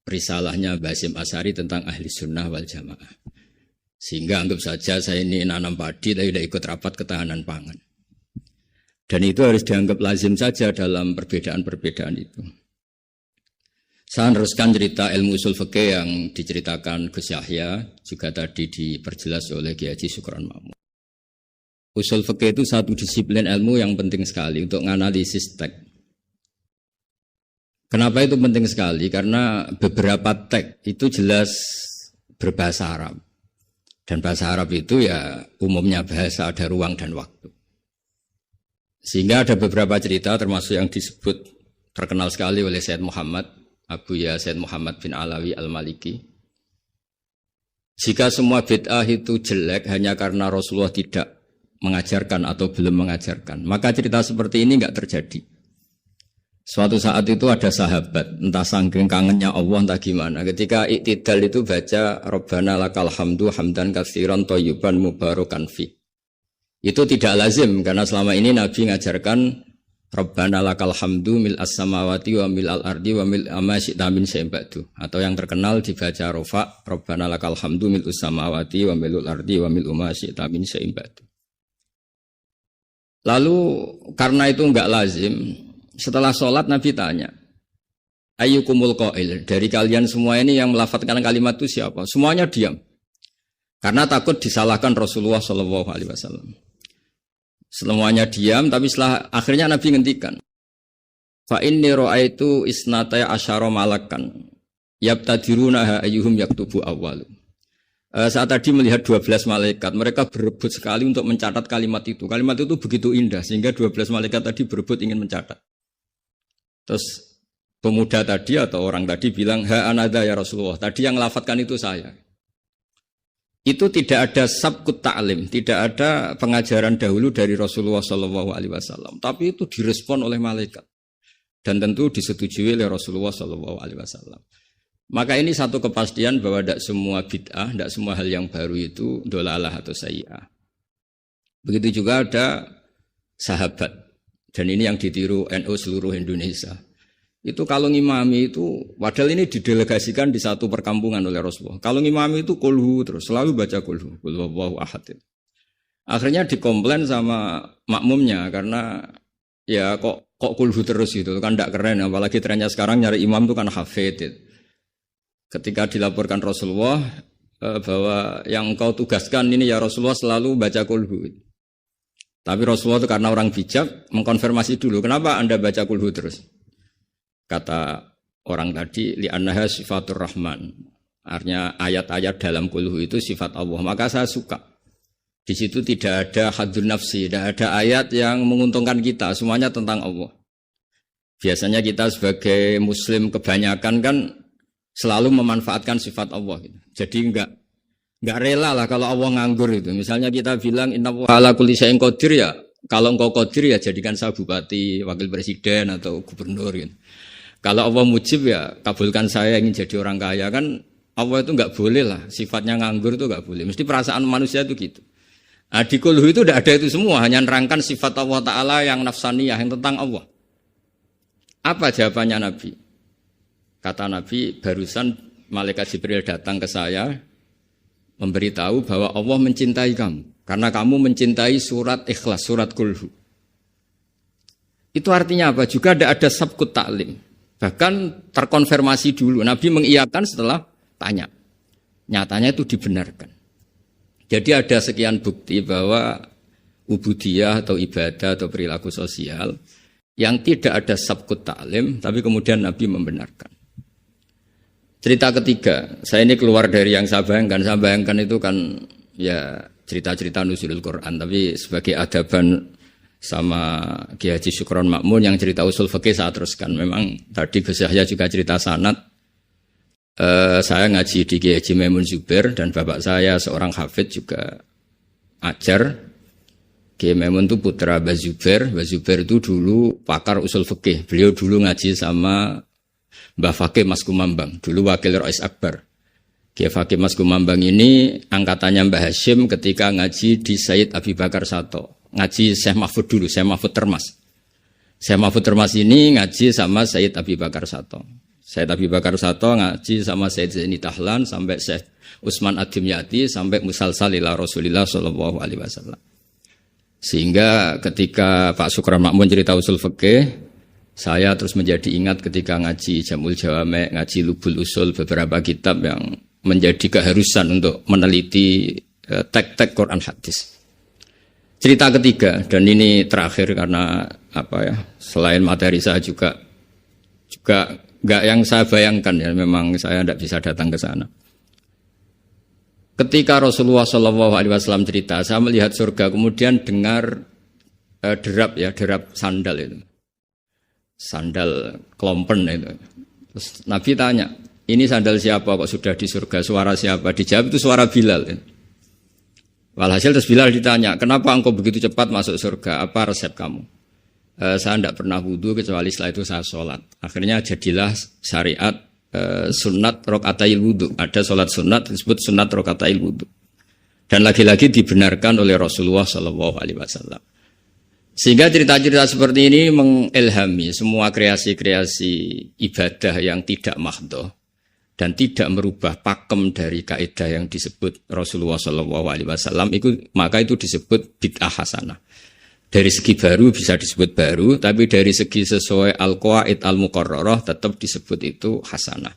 risalahnya Basim Asy'ari tentang ahli sunnah wal jamaah. Sehingga anggap saja saya ini nanam padi tapi tidak ikut rapat ketahanan pangan. Dan itu harus dianggap lazim saja dalam perbedaan-perbedaan itu. Saya meneruskan cerita ilmu usul fikih yang diceritakan Gus Yahya, juga tadi diperjelas oleh Kiai Haji Syukron Mahmud. Usul fikih itu satu disiplin ilmu yang penting sekali untuk menganalisis teks. Kenapa itu penting sekali? Karena beberapa teks itu jelas berbahasa Arab. Dan bahasa Arab itu ya umumnya bahasa ada ruang dan waktu. Sehingga ada beberapa cerita termasuk yang disebut terkenal sekali oleh Sayyid Muhammad, Abu Ya Sayyid Muhammad bin Alawi Al-Maliki. Jika semua bid'ah itu jelek hanya karena Rasulullah tidak mengajarkan atau belum mengajarkan, maka cerita seperti ini enggak terjadi. Suatu saat itu ada sahabat, entah saking kangennya Allah entah gimana, ketika iktidal itu baca Rabbana lakal hamdu hamdan katsiran thayyiban mubarakan fi. Itu tidak lazim karena selama ini Nabi mengajarkan Rabbana lakal hamdu mil as-samawati wa mil al-ardi wa mil ma syi'ta min syai'in ba'du. Atau yang terkenal dibaca Rafa, Rabbana lakal hamdu mil as-samawati wa mil al-ardi wa mil ma syi'ta min syai'in ba'du. Lalu karena itu enggak lazim, setelah sholat Nabi tanya, ayyukumul qail, dari kalian semua ini yang melafadzkan kalimat itu siapa? Semuanya diam. Karena takut disalahkan Rasulullah SAW. Semuanya diam, tapi setelah akhirnya Nabi ngendikan, fa inni ra'aitu isnataya asyara malakan yabtadiruna ayyuhum yaktubu awwalu. Saat tadi melihat 12 malaikat, mereka berebut sekali untuk mencatat kalimat itu. Kalimat itu begitu indah sehingga 12 malaikat tadi berebut ingin mencatat. Terus pemuda tadi atau orang tadi bilang, ha anada ya Rasulullah, tadi yang lafadzkan itu saya. Itu tidak ada sabkut ta'lim, tidak ada pengajaran dahulu dari Rasulullah SAW. Tapi itu direspon oleh malaikat dan tentu disetujui oleh Rasulullah SAW. Maka ini satu kepastian bahwa tidak semua bid'ah, tidak semua hal yang baru itu dolalah atau sayyi'ah. Begitu juga ada sahabat. Dan ini yang ditiru NU seluruh Indonesia. Itu kalau ngimami itu, padahal ini didelegasikan di satu perkampungan oleh Rasulullah. Kalau ngimami itu kulhu terus, selalu baca kulhu. Kulhuwallahu ahad. Akhirnya dikomplain sama makmumnya karena ya kok kulhu terus gitu, kan tidak keren. Apalagi trennya sekarang nyari imam itu kan hafid. Ketika dilaporkan Rasulullah bahwa yang kau tugaskan ini ya Rasulullah selalu baca kulhu. Tapi Rasulullah itu karena orang bijak mengkonfirmasi dulu, kenapa Anda baca kulhu terus? Kata orang tadi, li'annaha sifatur rahman. Artinya ayat-ayat dalam kulhu itu sifat Allah. Maka saya suka. Di situ tidak ada hadun nafsi, tidak ada ayat yang menguntungkan kita. Semuanya tentang Allah. Biasanya kita sebagai muslim kebanyakan kan selalu memanfaatkan sifat Allah. Jadi enggak rela lah kalau Allah nganggur itu. Misalnya kita bilang innallaha ala kulli syai'in qadir ya. Kalau engkau qadir ya jadikan saya bupati, wakil presiden atau gubernur gitu. Kalau Allah mujib ya kabulkan saya ingin jadi orang kaya kan Allah itu enggak boleh lah sifatnya nganggur itu enggak boleh. Mesti perasaan manusia itu gitu. Nah, di kulhu itu tidak ada itu semua, hanya nerangkan sifat Allah Ta'ala yang nafsaniyah, yang tentang Allah. Apa jawabannya Nabi? Kata Nabi, barusan malaikat Jibril datang ke saya memberitahu bahwa Allah mencintai kamu karena kamu mencintai surat Ikhlas, surat kulhu. Itu artinya apa? Juga ada sabkut taklim. Bahkan terkonfirmasi dulu. Nabi mengiyakan setelah tanya. Nyatanya itu dibenarkan. Jadi ada sekian bukti bahwa ubudiyah atau ibadah atau perilaku sosial yang tidak ada sabkut taklim, tapi kemudian Nabi membenarkan. Cerita ketiga, saya ini keluar dari yang saya bayangkan. Saya bayangkan itu kan ya cerita-cerita nuzulul Quran, tapi sebagai adaban sama Kiai Haji Syukron Makmun yang cerita usul fikih saya teruskan. Memang tadi Gus Yahya juga cerita sanad. Saya ngaji di Kiai Haji Maimun Zubair dan bapak saya seorang hafid juga ajar. Kiai Maimun itu putra Mbah Zubair. Mbah Zubair itu dulu pakar usul fikih. Beliau dulu ngaji sama Mbah Fakih Mas Kumambang, dulu wakil Rais Akbar. Kiai Fakih Mas Kumambang ini angkatannya Mbah Hashim ketika ngaji di Sayyid Abi Bakar Sato. Ngaji Syekh Mahfud dulu, Syekh Mahfud Termas. Syekh Mahfud Termas ini ngaji sama Sayyid Abi Bakar Sato. Sayyid Abi Bakar Sato ngaji sama Sayyid Zaini Tahlan sampai Syekh Utsman Ad-Dimyati sampai musalsal ila Rasulillah sallallahu alaihi wasallam. Sehingga ketika Pak Syukron Makmun cerita usul fikih, saya terus menjadi ingat ketika ngaji Jamul Jawame, ngaji Lubul Usul, beberapa kitab yang menjadi keharusan untuk meneliti tek-tek Quran hadis. Cerita ketiga, dan ini terakhir karena apa ya, selain materi saya juga enggak yang saya bayangkan ya, memang saya tidak bisa datang ke sana. Ketika Rasulullah SAW cerita, saya melihat surga, kemudian dengar derap sandal itu. Sandal klompen itu. Terus Nabi tanya, ini sandal siapa kok sudah di surga, suara siapa? Dijawab itu suara Bilal. Walhasil terus Bilal ditanya, kenapa engkau begitu cepat masuk surga? Apa resep kamu? Saya tidak pernah wudhu kecuali setelah itu saya sholat. Akhirnya jadilah syariat sunat rokatail wudhu. Ada sholat sunat disebut sunat rokatail wudhu. Dan lagi-lagi dibenarkan oleh Rasulullah SAW. Sehingga cerita-cerita seperti ini mengilhami semua kreasi-kreasi ibadah yang tidak mahdhah dan tidak merubah pakem dari kaidah yang disebut Rasulullah SAW. Maka itu disebut bid'ah hasanah. Dari segi baru bisa disebut baru, tapi dari segi sesuai al-qawaid al-muqarrarah tetap disebut itu hasanah.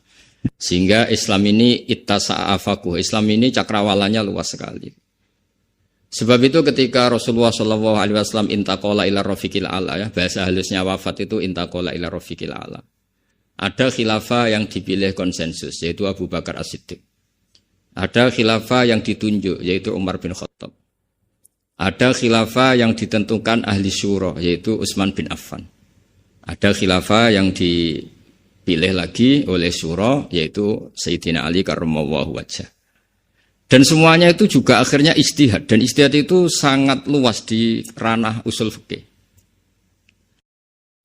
Sehingga Islam ini ittasa'afakuh, Islam ini cakrawalanya luas sekali. Sebab itu ketika Rasulullah SAW intaqala ila rafiqil a'la, ya, bahasa halusnya wafat itu intaqala ila rafiqil a'la. Ada khilafah yang dipilih konsensus, yaitu Abu Bakar As-Siddiq. Ada khilafah yang ditunjuk, yaitu Umar bin Khattab. Ada khilafah yang ditentukan ahli syura, yaitu Utsman bin Affan. Ada khilafah yang dipilih lagi oleh syura, yaitu Sayyidina Ali karramallahu wajhah. Dan semuanya itu juga akhirnya ijtihad. Dan ijtihad itu sangat luas di ranah usul fikih.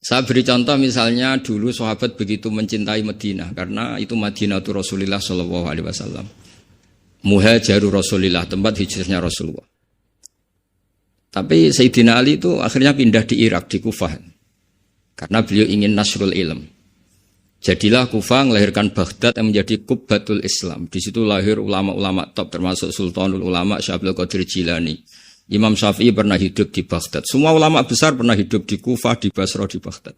Saya beri contoh misalnya dulu sahabat begitu mencintai Madinah karena itu Madinah itu Rasulullah Shallallahu Alaihi Wasallam, muhajiru Rasulillah, tempat hijrahnya Rasulullah. Tapi Sayyidina Ali itu akhirnya pindah di Irak, di Kufah, karena beliau ingin nasrul ilm. Jadilah Kufah melahirkan Baghdad yang menjadi Qubbatul Islam. Di situ lahir ulama-ulama top termasuk Sultanul Ulama Syekh Abdul Qadir Jilani. Imam Syafi'i pernah hidup di Baghdad. Semua ulama besar pernah hidup di Kufah, di Basra, di Baghdad.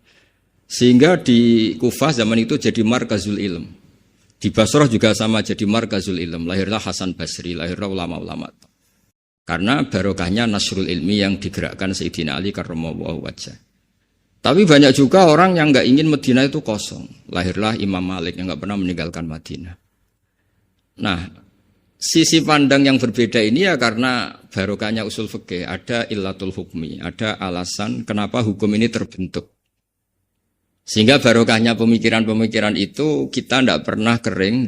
Sehingga di Kufah zaman itu jadi markazul ilm. Di Basra juga sama jadi markazul ilm. Lahirlah Hasan Basri, lahirlah ulama-ulama top. Karena barokahnya nasrul ilmi yang digerakkan Sayyidina Ali karramallahu wajhah. Tapi banyak juga orang yang nggak ingin Madinah itu kosong. Lahirlah Imam Malik yang nggak pernah meninggalkan Madinah. Nah, sisi pandang yang berbeda ini ya karena barokahnya usul fikih. Ada illatul hukmi, ada alasan kenapa hukum ini terbentuk. Sehingga barokahnya pemikiran-pemikiran itu kita nggak pernah kering,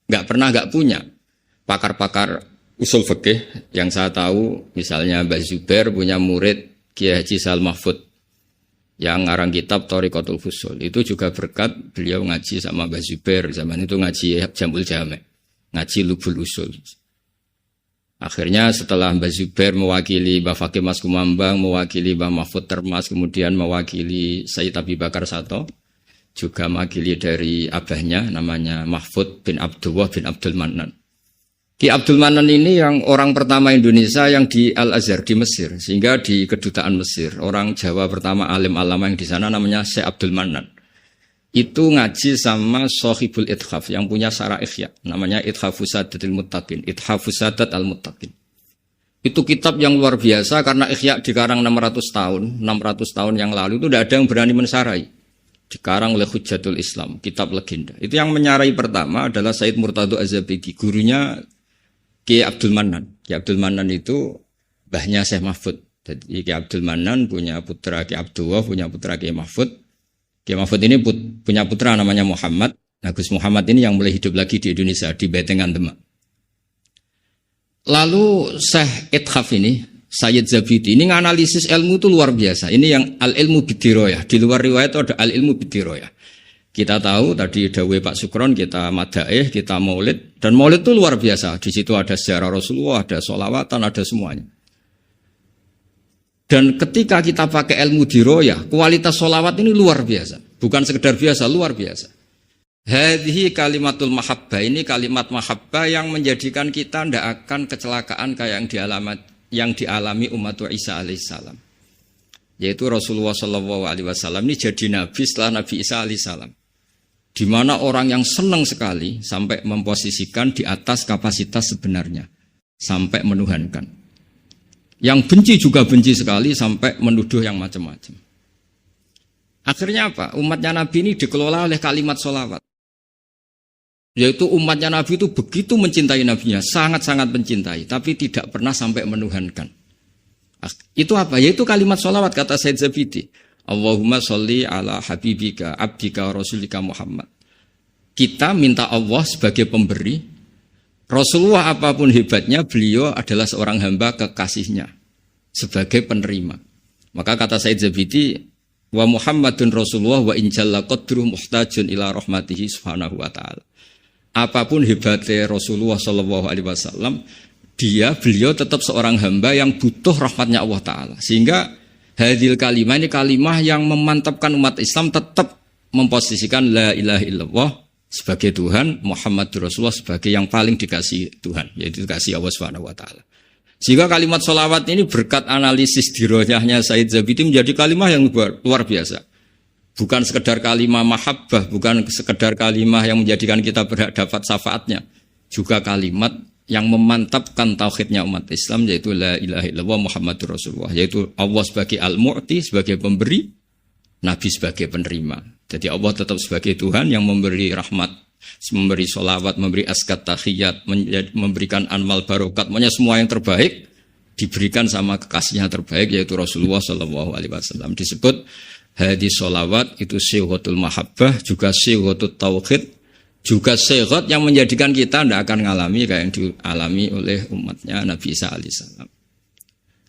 nggak punya pakar-pakar usul fikih. Yang saya tahu, misalnya Mbah Zubair punya murid Kiai Haji Sal Mahfud yang ngarang kitab Thariqatul Fusul. Itu juga berkat beliau ngaji sama Mbah Zubair. Zaman itu ngaji Jamul Jame', ngaji Lubul Usul. Akhirnya setelah Mbah Zubair mewakili Mbah Fakih Mas Kumambang, mewakili Mbah Mahfud Termas, kemudian mewakili Sayyid Abi Bakar Sato, juga mewakili dari abahnya namanya Mahfud bin Abdullah bin Abdul Mannan. Ki Abdul Manan ini yang orang pertama Indonesia yang di Al-Azhar di Mesir, sehingga di kedutaan Mesir orang Jawa pertama alim alama yang di sana namanya Syekh Abdul Manan. Itu ngaji sama Shahibul Ithaf yang punya Syarah Ihya, namanya Ithafus Sadatil Muttaqin, Ithafus Sadat Al-Muttaqin. Itu kitab yang luar biasa karena Ihya dikarang 600 tahun yang lalu itu tidak ada yang berani mensarai. Dikarang oleh Hujjatul Islam, kitab legenda. Itu yang menyarai pertama adalah Said Murtado Az-Zabidi, gurunya Kiai Abdul Manan. Kiai Abdul Manan itu mbahnya Syekh Mahfud. Jadi Kiai Abdul Manan punya putra Kiai Abdullah, punya putra Kiai Mahfud. Kiai Mahfud ini punya putra namanya Muhammad. Nah, Gus Muhammad ini yang mulai hidup lagi di Indonesia, di Betengan Demak. Lalu Syekh Ithaf ini, Sayyid Zabidi, ini nganalisis ilmu itu luar biasa. Ini yang al-ilmu bidiroyah. Di luar riwayat itu ada al-ilmu bidiroyah. Kita tahu tadi dawuh Pak Sukron, kita madaih, kita maulid, dan maulid itu luar biasa. Di situ ada sejarah Rasulullah, ada sholawatan, ada semuanya. Dan ketika kita pakai ilmu diroyah, kualitas sholawat ini luar biasa, bukan sekedar biasa, luar biasa. Hadhihi kalimatul mahabbah, ini kalimat mahabbah yang menjadikan kita tidak akan kecelakaan kayak yang dialami umat Isa alaihissalam. Yaitu Rasulullah Shallallahu Alaihi Wasallam ini jadi nabi setelah Nabi Isa alaihissalam. Di mana orang yang senang sekali sampai memposisikan di atas kapasitas sebenarnya, sampai menuhankan. Yang benci juga benci sekali sampai menuduh yang macam-macam. Akhirnya apa? Umatnya Nabi ini dikelola oleh kalimat sholawat. Yaitu umatnya Nabi itu begitu mencintai Nabinya, sangat-sangat mencintai, tapi tidak pernah sampai menuhankan. Itu apa? Yaitu kalimat sholawat, kata Sayyid Zabidi. Allahumma sholli ala habibika abdika rasulika Muhammad. Kita minta Allah sebagai pemberi. Rasulullah apapun hebatnya, beliau adalah seorang hamba kekasihnya sebagai penerima. Maka kata Sayyid Zabidi, wa Muhammadun Rasulullah wa injalla qadruh muhtajun ila rahmatihi subhanahu wa ta'ala. Apapun hebatnya Rasulullah sallallahu alaihi wasallam, beliau tetap seorang hamba yang butuh rahmatnya Allah Ta'ala. Sehingga hadil kalimah ini kalimah yang memantapkan umat Islam tetap memposisikan la ilaha illallah sebagai Tuhan, Muhammad Rasulullah sebagai yang paling dikasih Tuhan, yaitu dikasih Allah Subhanahu wa taala. Sehingga kalimat sholawat ini berkat analisis diroyahnya Sayyid Zabidi menjadi kalimah yang luar biasa. Bukan sekedar kalimah mahabbah, bukan sekedar kalimah yang menjadikan kita berhak dapat syafaatnya, juga kalimat yang memantapkan tauhidnya umat Islam, yaitu la ilaha illallah Muhammadur Rasulullah, yaitu Allah sebagai al-mu'ti, sebagai pemberi, Nabi sebagai penerima. Jadi Allah tetap sebagai Tuhan yang memberi rahmat, memberi sholawat, memberi askat tahiyat, memberikan anmal barokat, makanya semua yang terbaik diberikan sama kekasihnya terbaik, yaitu Rasulullah Shallallahu Alaihi Wasallam. Disebut hadis sholawat itu syihatul mahabbah, juga syihatul tauhid, juga syihat yang menjadikan kita tidak akan mengalami kayak yang dialami oleh umatnya Nabi Isa alaihissalam.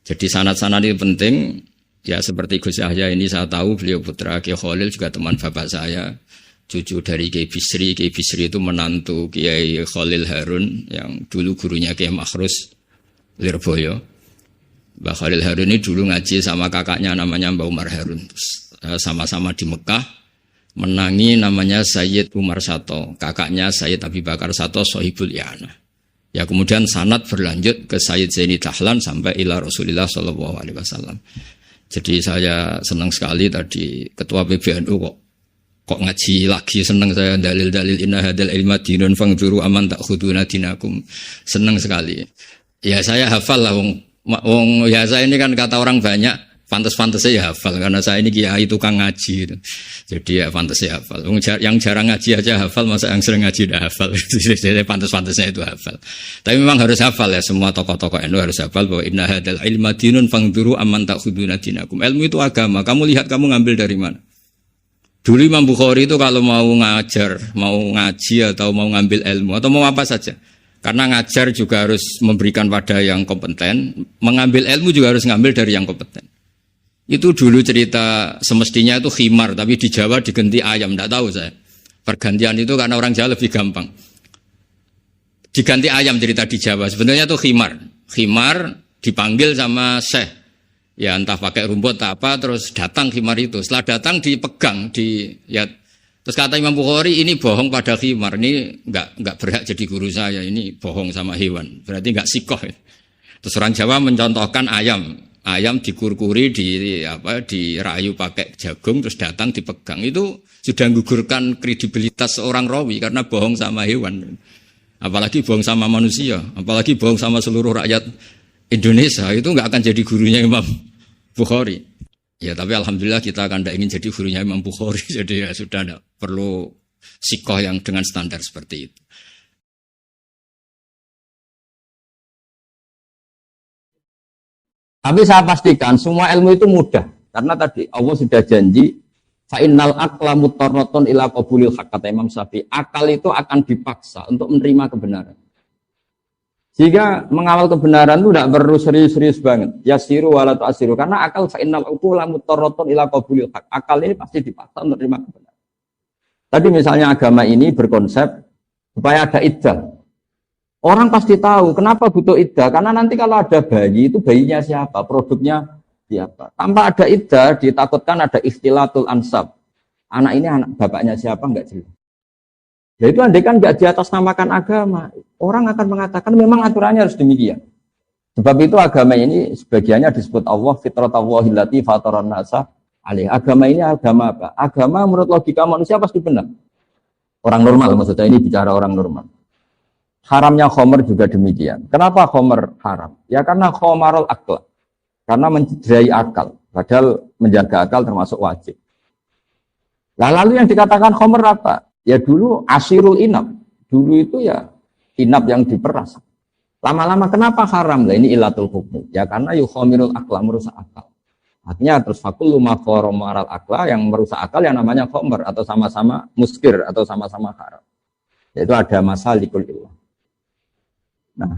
Jadi sanad-sanad ini penting. Ya seperti Gus Yahya ini saya tahu beliau putra Kiai Khalil juga teman bapak saya, cucu dari Kiai Bisri. Kiai Bisri itu menantu Kiai Khalil Harun yang dulu gurunya Kiai Makhrus Lirboyo. Mbah Khalil Harun ini dulu ngaji sama kakaknya namanya Mbah Umar Harun. Sama-sama di Mekah menangi namanya Sayyid Umar Sato, kakaknya Sayyid Abi Bakar Sato Sohibul I'anah. Ya kemudian sanad berlanjut ke Sayyid Zaini Dahlan sampai ila Rasulullah SAW. Jadi saya senang sekali tadi ketua PBNU kok ngaji lagi, senang saya dalil-dalil inna hadal ilma dinun fangzuru aman ta'khuduna dinakum. Senang sekali. Ya saya hafal lah wong ya saya ini kan kata orang banyak pantas-pantas saya hafal karena saya ini kiai tukang ngaji. Jadi ya pantas saya hafal. Yang jarang ngaji aja hafal, masa yang sering ngaji udah hafal. Jadi pantas-pantasnya itu hafal. Tapi memang harus hafal ya, semua tokoh-tokoh NU harus hafal bahwa inna hadal ilma dinun fangduru amman ta'khuduna dinakum. Ilmu itu agama. Kamu lihat kamu ngambil dari mana? Dulu Imam Bukhari itu kalau mau ngajar, mau ngaji atau mau ngambil ilmu atau mau apa saja. Karena ngajar juga harus memberikan pada yang kompeten, mengambil ilmu juga harus ngambil dari yang kompeten. Itu dulu cerita semestinya itu khimar, tapi di Jawa diganti ayam, tidak tahu saya. Pergantian itu karena orang Jawa lebih gampang. Diganti ayam cerita di Jawa, sebenarnya itu khimar. Khimar dipanggil sama syekh. Ya entah pakai rumput atau apa, terus datang khimar itu. Setelah datang dipegang, terus kata Imam Bukhari, ini bohong pada khimar, ini enggak berhak jadi guru saya, ini bohong sama hewan. Berarti enggak sikoh. Terus orang Jawa mencontohkan ayam. Ayam dikurkuri, dirayu pakai jagung, terus datang dipegang. Itu sudah menggugurkan kredibilitas seorang rawi karena bohong sama hewan. Apalagi bohong sama manusia, apalagi bohong sama seluruh rakyat Indonesia, itu nggak akan jadi gurunya Imam Bukhari. Ya tapi alhamdulillah kita akan tidak ingin jadi gurunya Imam Bukhari, jadi ya sudah tidak perlu sikoh yang dengan standar seperti itu. Tapi saya pastikan semua ilmu itu mudah. Karena tadi Allah sudah janji fa'innal aqla mutarratun ila qabulil haq, kata Imam Syafi'i. Akal itu akan dipaksa untuk menerima kebenaran. Sehingga mengawal kebenaran itu tidak perlu serius-serius banget. Yasiru wala tu'asiru. Karena akal fa'innal aqla mutarratun ila qabulil haq. Akal ini pasti dipaksa untuk menerima kebenaran. Tadi misalnya agama ini berkonsep supaya ada iddah. Orang pasti tahu kenapa butuh iddah, karena nanti kalau ada bayi itu bayinya siapa, produknya siapa. Tanpa ada iddah ditakutkan ada ikhtilatul ansab. Anak ini anak bapaknya siapa enggak jelas. Ya itu andai kan enggak diatasnamakan agama, orang akan mengatakan memang aturannya harus demikian. Sebab itu agama ini sebagiannya disebut Allah fitratallahi allati fataran nasa alaih. Agama ini agama apa? Agama menurut logika manusia pasti benar. Orang normal maksudnya, ini bicara orang normal. Haramnya khomer juga demikian. Kenapa khomer haram? Ya karena khomarul akal. Karena mencederai akal. Padahal menjaga akal termasuk wajib. Nah, lalu yang dikatakan khomer apa? Ya dulu asirul inab. Dulu itu ya inab yang diperas. Lama-lama kenapa haram? Nah, ini ilatul hukmi. Ya karena yukhomirul akla, merusak akal. Artinya terus fakullu makhoromaral akla, yang merusak akal yang namanya khomer. Atau sama-sama muskir. Atau sama-sama haram. Yaitu ada masalikul ilah. Nah,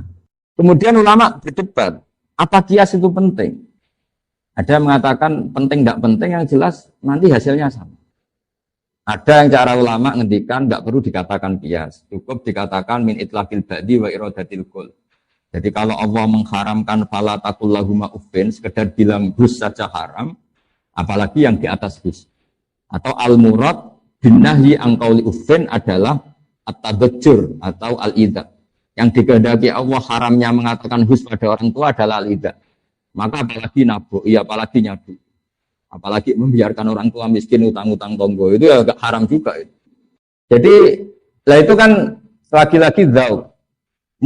kemudian ulama berdebat, apa kias itu penting? Ada yang mengatakan penting tidak penting, yang jelas nanti hasilnya sama. Ada yang cara ulama ngendikan nggak perlu dikatakan kias, cukup dikatakan min itlaqil ba'di wa iradatil kul. Jadi kalau Allah mengharamkan fala taqul lahuma uffin, sekedar bilang hus saja haram, apalagi yang di atas hus. Atau al murad bin nahyi an qauli uffin adalah at-tabajjur atau al-idza. Yang dikehendaki Allah haramnya mengatakan hus pada orang tua adalah lidah. Maka apalagi nabuk, apalagi nyadu. Apalagi membiarkan orang tua miskin utang-utang tonggo, itu ya agak haram juga. Jadi, lah itu kan lagi-lagi dzauq.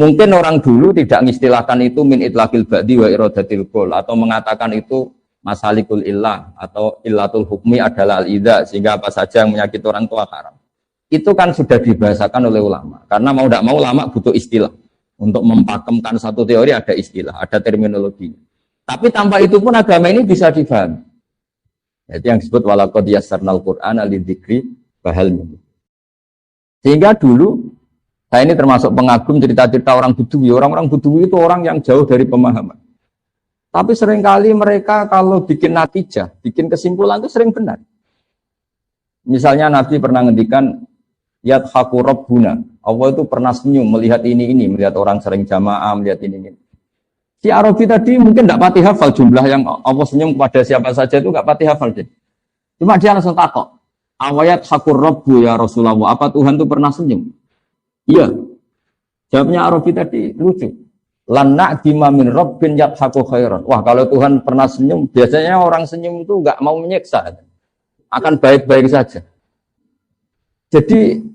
Mungkin orang dulu tidak mengistilahkan itu min itlaqil ba'di wa iradatil kul, atau mengatakan itu masalikul illah atau illatul hukmi adalah al-idza, sehingga apa saja yang menyakiti orang tua haram. Itu kan sudah dibahasakan oleh ulama. Karena mau tidak mau ulama butuh istilah. Untuk mempakemkan satu teori ada istilah, ada terminologi. Tapi tanpa itu pun agama ini bisa difahami. Itu yang disebut walaqad yassarnal Qur'ana lidzikri fahal min. Sehingga dulu, saya ini termasuk pengagum cerita-cerita orang Buduwi. Orang-orang Buduwi itu orang yang jauh dari pemahaman. Tapi seringkali mereka kalau bikin natijah, bikin kesimpulan itu sering benar. Misalnya Nabi pernah ngendikan yadhaku rabbuna. Allah itu pernah senyum melihat ini, melihat orang sering jamaah, melihat ini. Si Arabi tadi mungkin tidak pati hafal jumlah yang Allah senyum kepada siapa saja itu nggak pati hafal dia. Cuma dia langsung takok. Awayat hakur rabbu ya Rasulullah. Apa Tuhan itu pernah senyum? Iya. Jawabnya Arabi tadi lucu. Lana dima min rabbin yadhaku khairan. Wah, kalau Tuhan pernah senyum, biasanya orang senyum itu nggak mau menyiksa, akan baik-baik saja. Jadi,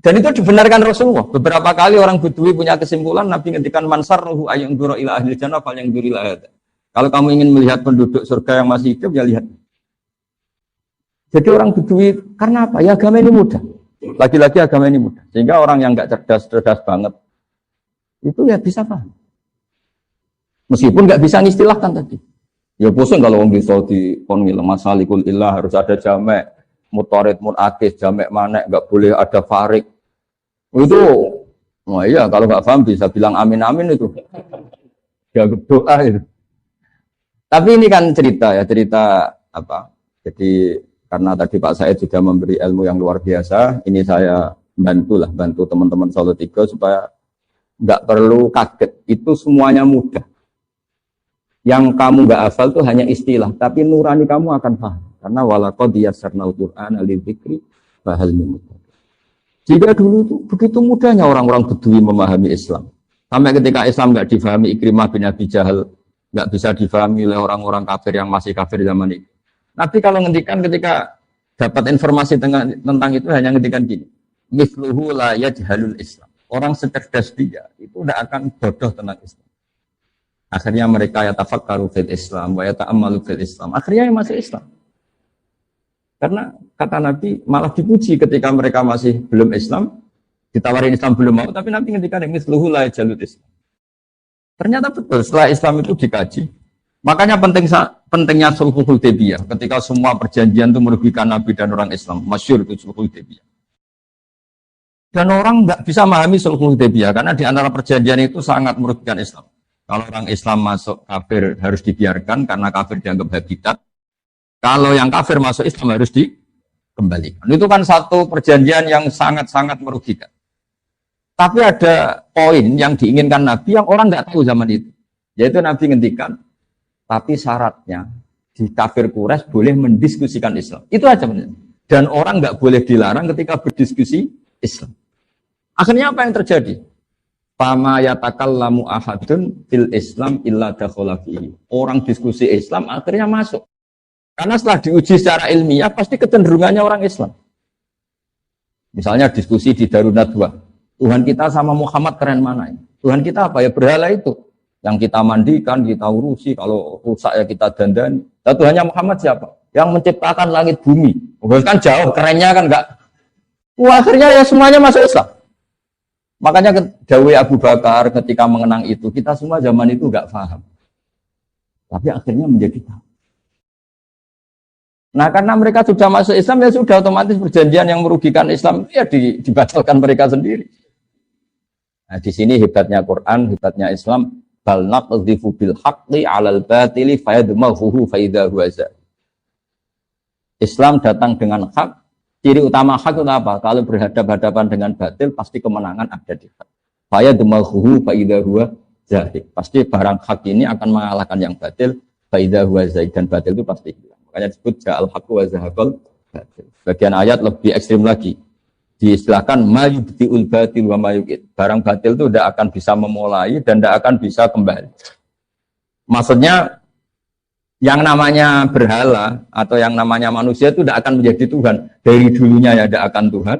dan itu dibenarkan Rasulullah. Beberapa kali orang Badui punya kesimpulan, Nabi ngendikan mansar ruhu ayang duro ila ahli jannah fal yang duri ila. Kalau kamu ingin melihat penduduk surga yang masih hidup, ya lihat. Jadi orang Badui karena apa? Ya agama ini mudah. Lagi-lagi agama ini mudah. Sehingga orang yang nggak cerdas banget itu ya bisa paham. Meskipun nggak bisa ngistilahkan tadi. Ya pusing kalau orang bisa di konmil masalikul ilah harus ada jamek, mutarid, mutakis, jamek manek, nggak boleh ada farik. Itu, wah iya kalau nggak paham bisa bilang amin amin itu. Ya doa itu. Tapi ini kan cerita apa? Jadi karena tadi Pak Said sudah memberi ilmu yang luar biasa, ini saya bantu teman-teman Solo 3 supaya nggak perlu kaget. Itu semuanya mudah. Yang kamu nggak hafal itu hanya istilah, tapi nurani kamu akan paham. Karena walaqad yassarnal Qur'ana lidzikri fahal min muddakir. Jika dulu itu begitu mudahnya orang-orang Badui memahami Islam. Sampai ketika Islam nggak difahami Ikrimah bin Abi Jahal, nggak bisa difahami oleh orang-orang kafir yang masih kafir zaman itu. Nabi kalau ngendikan ketika dapat informasi tentang itu hanya ngendikan gini. Mithluhu la yajhalul Islam. Orang secerdas dia itu tidak akan bodoh tentang Islam. Akhirnya mereka yatafakkaru fil Islam wa yata'ammalu fil Islam. Akhirnya yang masuk Islam. Karena kata Nabi malah dipuji ketika mereka masih belum Islam, ditawarin Islam belum mau, tapi Nabi ngendikan mithluhu la yajhalul Islam. Ternyata betul setelah Islam itu dikaji. Makanya pentingnya sulhul Hudaybiyah ketika semua perjanjian itu merugikan Nabi dan orang Islam. Masyhur itu sulhul Hudaybiyah. Dan orang nggak bisa memahami sulhul Hudaybiyah karena di antara perjanjian itu sangat merugikan Islam. Kalau orang Islam masuk kafir harus dibiarkan karena kafir dianggap habitat. Kalau yang kafir masuk Islam harus dikembalikan. Itu kan satu perjanjian yang sangat-sangat merugikan. Tapi ada poin yang diinginkan Nabi yang orang nggak tahu zaman itu. Yaitu Nabi ngendikan, tapi syaratnya di kafir Quraisy boleh mendiskusikan Islam. Itu aja benar. Dan orang nggak boleh dilarang ketika berdiskusi Islam. Akhirnya apa yang terjadi? Fama yatakallamu ahadun fil Islam illa dakhala fihi. Orang diskusi Islam akhirnya masuk. Karena setelah diuji secara ilmiah pasti kecenderungannya orang Islam. Misalnya diskusi di Darun Nadwa. Tuhan kita sama Muhammad keren mana? Tuhan kita apa ya? Berhala itu. Yang kita mandikan, kita urusi, kalau rusak ya kita dandani. Dan Tuhannya Muhammad siapa? Yang menciptakan langit bumi. Kan jauh, kerennya kan enggak. Wah, akhirnya ya semuanya masuk Islam. Makanya dawai Abu Bakar ketika mengenang itu, kita semua zaman itu enggak paham. Tapi akhirnya menjadi tahu. Nah, karena mereka sudah masuk Islam, ya sudah otomatis perjanjian yang merugikan Islam itu ya dibatalkan mereka sendiri. Nah, di sini hebatnya Quran, hebatnya Islam. Bal naqdhifu bil haqqi 'alal batili fayadmaghuhu fa idza huwa zahir. Islam datang dengan hak. Ciri utama hak itu apa? Kalau berhadapan-hadapan dengan batil, pasti kemenangan ada di hak. Fayadmaghuhu fa idza huwa zahir. Pasti barang hak ini akan mengalahkan yang batil, fa idza huwa zahir, dan batil itu pasti hilang. Makanya disebut ja'al haqqu wa zahaqal batil. Bagian ayat lebih ekstrim lagi. Diistilahkan mayubtiul batil wa mayuqit. Barang batil itu tidak akan bisa memulai dan tidak akan bisa kembali. Maksudnya yang namanya berhala atau yang namanya manusia itu tidak akan menjadi Tuhan. Dari dulunya ya tidak akan Tuhan,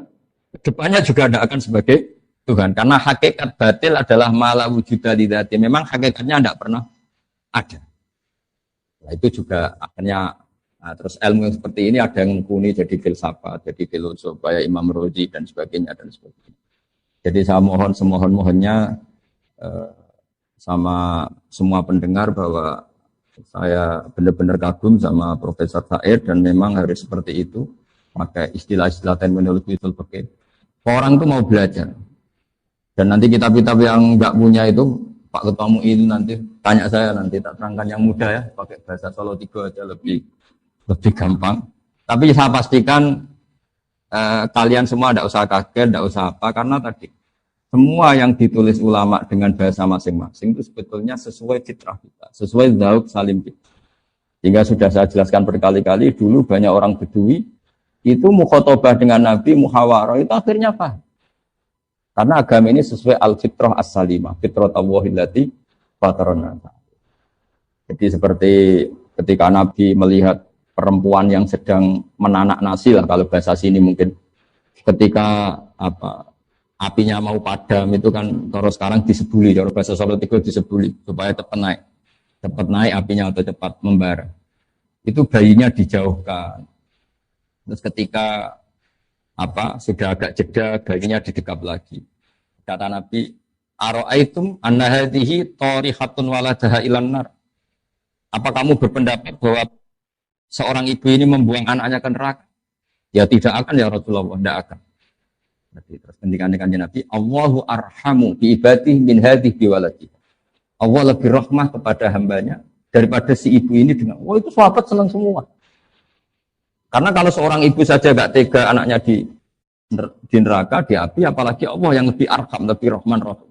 depannya juga tidak akan sebagai Tuhan. Karena hakikat batil adalah mala wujuda lidzati. Memang hakikatnya tidak pernah ada. Nah, itu juga akhirnya. Nah, terus ilmu yang seperti ini ada yang mumpuni jadi filsafat, jadi filosof, kayak Imam Rozi dan sebagainya dan sebagainya. Jadi saya mohon semohon-mohonnya sama semua pendengar bahwa saya benar-benar kagum sama Profesor Said dan memang harus seperti itu, pakai istilah-istilah terminologi usul fikih. Orang itu mau belajar dan nanti kitab-kitab yang nggak punya itu Pak Ketua MUI itu nanti tanya saya, nanti tak terangkan yang mudah ya, pakai bahasa Solo 3 aja lebih gampang. Tapi saya pastikan kalian semua tidak usah kaget, tidak usah apa, karena tadi semua yang ditulis ulama dengan bahasa masing-masing itu sebetulnya sesuai fitrah kita, sesuai dzauq salim kita. Hingga sudah saya jelaskan berkali-kali, dulu banyak orang Bedui itu mukhotobah dengan Nabi, muhawarah, itu akhirnya paham. Karena agama ini sesuai al-fitrah as-salimah, fitrah Allahillati fatarana. Jadi seperti ketika Nabi melihat perempuan yang sedang menanak nasi lah, kalau bahasa sini mungkin ketika apinya mau padam itu kan terus sekarang disebuli, kalau bahasa Solo itu disebuli supaya cepat naik apinya atau cepat membara. Itu bayinya dijauhkan. Terus ketika sudah agak jeda, bayinya didekap lagi. Kata Nabi, "Ara'aitum anna hadhihi tarihatun waladaha ilan nar." Apa kamu berpendapat bahwa seorang ibu ini membuang anaknya ke neraka? Ya tidak akan ya Rasulullah, tidak akan. Terus ketika Nabi, Allahu arhamu bi ibadihi min hadhihi bi waladihi. Allah lebih rahmah kepada hambanya daripada si ibu ini dengan. Itu sahabat senang semua. Karena kalau seorang ibu saja gak tega anaknya di neraka, di api, apalagi Allah yang lebih arham, lebih rahman rahim.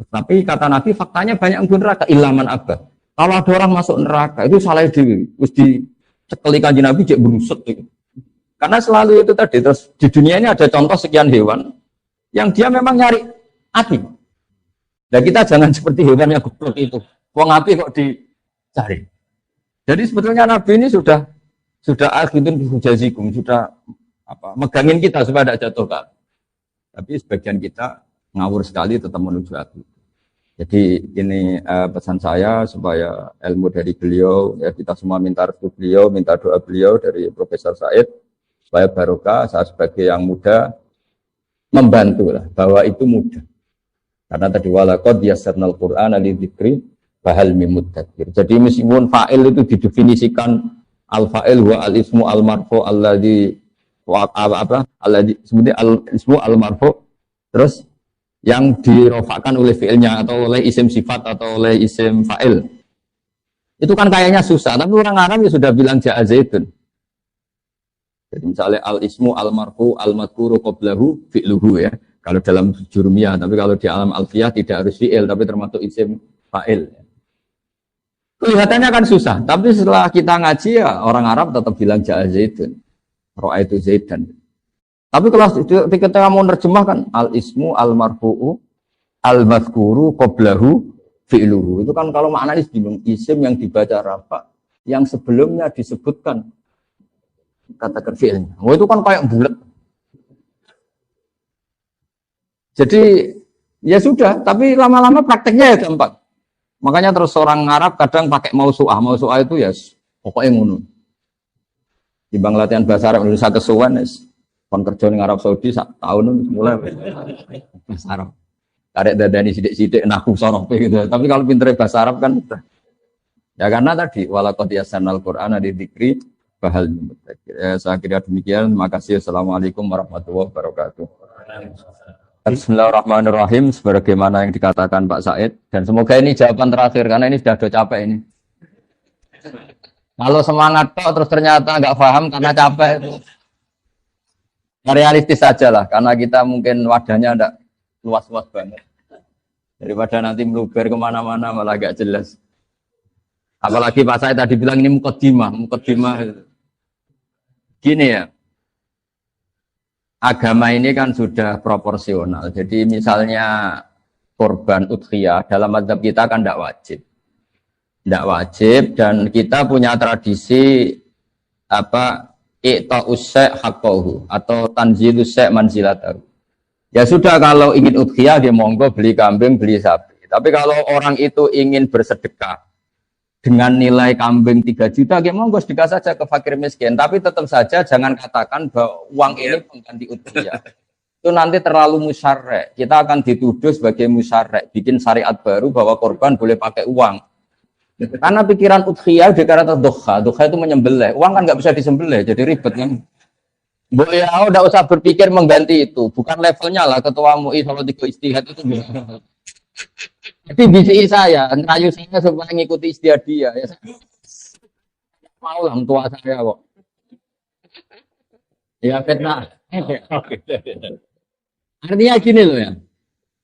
Tapi kata Nabi, faktanya banyak yang neraka, ilaman abad. Kalau ada orang masuk neraka, itu salah dewi. Terus dicekeli kanjeng Nabi, cek berusut. Karena selalu itu tadi. Terus di dunia ini ada contoh sekian hewan yang dia memang nyari api. Dan kita jangan seperti hewan yang goblok itu. Wong api kok dicari. Jadi sebetulnya Nabi ini sudah akhirnya hujazikum, sudah megangin kita supaya tidak jatuh kan. Tapi sebagian kita ngawur sekali tetap menuju api. Jadi ini pesan saya supaya ilmu dari beliau, ya kita semua minta restu beliau, minta doa beliau dari Profesor Said, supaya barokah. Saya sebagai yang muda membantu lah, bahwa itu mudah. Karena tadi walaqad yassarnal Qur'ana lidzikri fahal mim mudzakir. Jadi meskipun fa'il itu didefinisikan al-fa'il wa al-ismu al-marfu alladzi alladzi sebenarnya al-ismu al-marfu, terus yang dirofakkan oleh fi'ilnya atau oleh isim sifat atau oleh isim fa'il. Itu kan kayaknya susah, tapi orang Arab ya sudah bilang ja'a zaidun. Jadi misalnya al-ismu al-marfu al-madhkuru qablahu fi'luhu ya. Kalau dalam jurumiyah, tapi kalau di alam alfiyah tidak harus fi'il, tapi termasuk isim fa'il. Kelihatannya kan susah, tapi setelah kita ngaji ya orang Arab tetap bilang ja'a zaidun. Ra'aitu zaidan. Tapi kalau ketika mau nerjemahkan al-ismu al-marfu'u al-madhkuru qablahu fi'luhu. Itu kan kalau maknanya bingung, isim yang dibaca rafa yang sebelumnya disebutkan katakan fi'ilnya. Itu kan kayak bulat. Jadi ya sudah, tapi lama-lama prakteknya ya gampang. Makanya terus orang Arab kadang pakai mausu'ah. Mausu'ah itu ya pokoknya ngono. Timbang latihan bahasa Arab Indonesia kesuwen kon kerja ning Arab Saudi sak tahun mulai bahasa Arab. Karek dadani sithik-sithik nahu sorope gitu. Tapi kalau pintere bahasa Arab kan udah. Ya karena tadi walaqad yasanal Qur'ana lidzikri fahal mim mudzakir. Saya kira demikian. Terima kasih. Assalamualaikum warahmatullahi wabarakatuh. Bismillahirrahmanirrahim. Sebagaimana yang dikatakan Pak Said, dan semoga ini jawaban terakhir karena ini sudah capek ini. Kalau semangat kok terus ternyata nggak paham karena capek itu. Realistis saja lah, karena kita mungkin wadahnya tidak luas-luas banget. Daripada nanti meluber kemana-mana malah gak jelas. Apalagi Pak Said tadi bilang ini mukaddimah. Gini ya. Agama ini kan sudah proporsional. Jadi misalnya korban udhiyah dalam mazhab kita kan tidak wajib. Tidak wajib, dan kita punya tradisi i'ta'us syai' haqqahu atau tanzilus syai' manzilatahu. Ya sudah, kalau ingin udhiyah dia monggo beli kambing, beli sapi. Tapi kalau orang itu ingin bersedekah dengan nilai kambing 3 juta, dia monggo sedekah saja ke fakir miskin. Tapi tetap saja jangan katakan bahwa uang ini pengganti udhiyah. Itu nanti terlalu musyarrek. Kita akan dituduh sebagai musyarrek, bikin syariat baru bahwa korban boleh pakai uang. Karena pikiran udhiyah dikata doha itu menyembelih. Uang kan nggak bisa disembelih, jadi ribet kan. Boleh, udah usah berpikir mengganti itu. Bukan levelnya lah ketua MUI Solo 3 Ijtihad itu. Jadi bisi saya, ngerayu saya supaya ngikuti istiadat dia. Ya, mau lah tua saya kok. Ya fitnah. Artinya gini loh ya.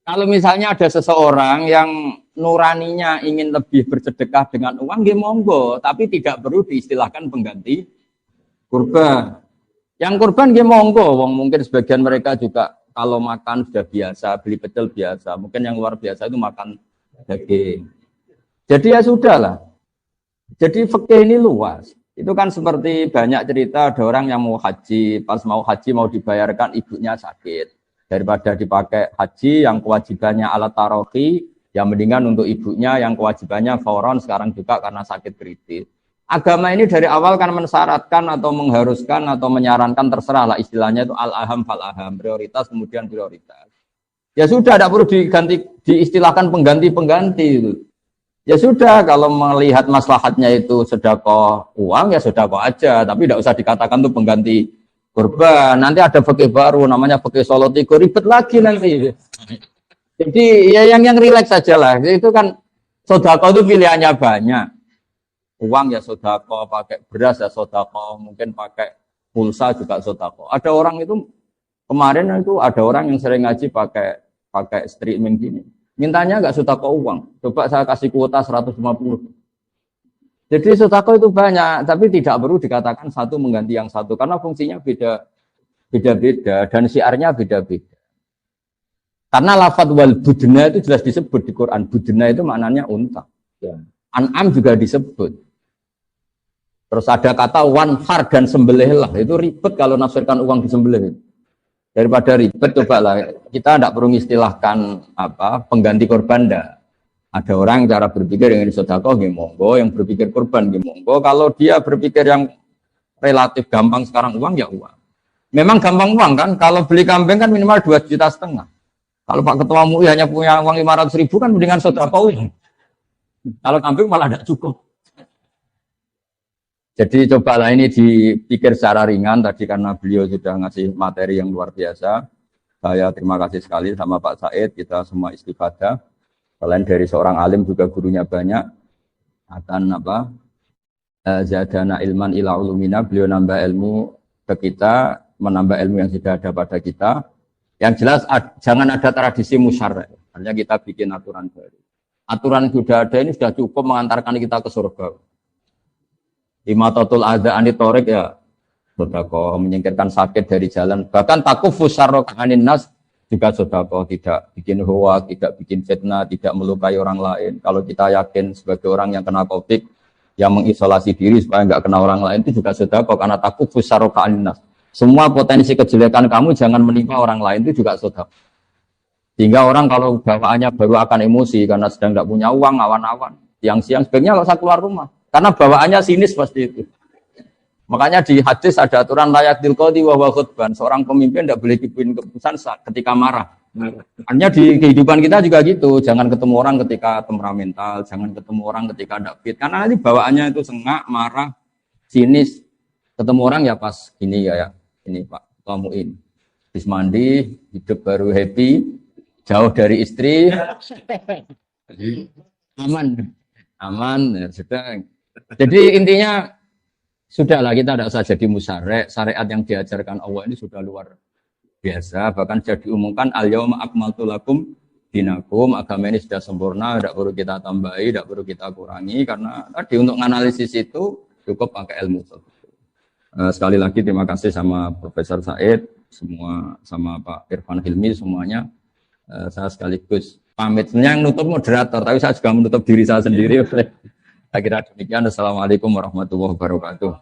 Kalau misalnya ada seseorang yang nuraninya ingin lebih bersedekah dengan uang, dia monggo, tapi tidak perlu diistilahkan pengganti kurban. Yang kurban dia monggo, wong mungkin sebagian mereka juga kalau makan sudah biasa, beli pecel biasa, mungkin yang luar biasa itu makan daging. Jadi ya sudahlah. Jadi fikih ini luas. Itu kan seperti banyak cerita ada orang yang mau haji, pas mau haji mau dibayarkan ibunya sakit. Daripada dipakai haji yang kewajibannya alat tarohi, yang mendingan untuk ibunya yang kewajibannya fauron sekarang juga karena sakit kritis. Agama ini dari awal kan mensyaratkan atau mengharuskan atau menyarankan terserah lah istilahnya itu al-aham fal-aham, prioritas kemudian prioritas. Ya sudah, tidak perlu diganti, diistilahkan pengganti-pengganti itu. Ya sudah, kalau melihat maslahatnya itu sedekah uang ya sedekah aja, tapi tidak usah dikatakan itu pengganti kurban. Nanti ada fikih baru namanya fikih solotigo, ribet lagi nanti. Jadi ya yang rileks saja lah. Itu kan sedekah itu pilihannya banyak. Uang ya sedekah, pakai beras ya sedekah, mungkin pakai pulsa juga sedekah. Ada orang itu kemarin itu ada orang yang sering ngaji pakai streaming gini. Mintanya enggak sedekah uang. Coba saya kasih kuota 150. Jadi sedekah itu banyak, tapi tidak perlu dikatakan satu mengganti yang satu karena fungsinya beda-beda dan syiarnya beda-beda. Karena lafadz wal budna itu jelas disebut di Quran. Budna itu maknanya unta. Ya. An'am juga disebut. Terus ada kata wanfar dan sembelihlah. Itu ribet kalau nafsirkan uang disembelih. Daripada ribet, cobalah kita tidak perlu istilahkan apa pengganti korban dah. Ada orang cara berpikir yang sedekah nggih monggo, yang berpikir korban nggih monggo. Kalau dia berpikir yang relatif gampang sekarang uang ya uang. Memang gampang uang kan, kalau beli kambing kan minimal 2,5 juta. Kalau Pak Ketua MUI hanya punya uang 500.000 kan mendingan sedekah uang. Kalau kambing malah tidak cukup. Jadi cobalah ini dipikir secara ringan tadi karena beliau sudah ngasih materi yang luar biasa. Saya terima kasih sekali sama Pak Said, kita semua istifadah. Selain dari seorang alim juga gurunya banyak. Akan apa? Zadana ilman ila ulumina, beliau nambah ilmu ke kita, menambah ilmu yang sudah ada pada kita. Yang jelas jangan ada tradisi musyarrah. Artinya kita bikin aturan baru. Aturan yang sudah ada ini sudah cukup mengantarkan kita ke surga. Imatatul adza anitorik ya sedekah, menyingkirkan sakit dari jalan, bahkan takufus syarra anin nas juga sedekah, tidak bikin hoak, tidak bikin fitnah, tidak melukai orang lain. Kalau kita yakin sebagai orang yang kena Covid yang mengisolasi diri supaya enggak kena orang lain itu juga sedekah karena takufus syarra anin nas. Semua potensi kejelekan kamu jangan menimpa orang lain itu juga sedekah. Sehingga orang kalau bawaannya baru akan emosi karena sedang tidak punya uang, awan-awan, siang-siang sebaiknya kalau saya keluar rumah. Karena bawaannya sinis pasti itu. Makanya di hadis ada aturan layak dilqadi wa huwa khutban. Seorang pemimpin tidak boleh bikin keputusan ketika marah. Artinya di kehidupan kita juga gitu. Jangan ketemu orang ketika temperamental, jangan ketemu orang ketika tidak fit. Karena nanti bawaannya itu sengak, marah, sinis. Ketemu orang ya pas gini ya. Ini Pak Muin. Habis mandi, hidup baru happy, jauh dari istri. Aman, ya sudah. Jadi intinya sudahlah kita tidak usah jadi musyarek. Syariat yang diajarkan Allah ini sudah luar biasa. Bahkan sudah diumumkan al-yauma akmaltu lakum dinakum. Agama ini sudah sempurna, tidak perlu kita tambahi, tidak perlu kita kurangi. Karena tadi untuk analisis itu cukup pakai ilmu. Sekali lagi terima kasih sama Profesor Said, semua sama Pak Irfan Hilmi semuanya. Saya sekaligus pamit. Sebenarnya yang nutup moderator, tapi saya juga menutup diri saya sendiri. Saya kira demikian. Assalamualaikum warahmatullahi wabarakatuh.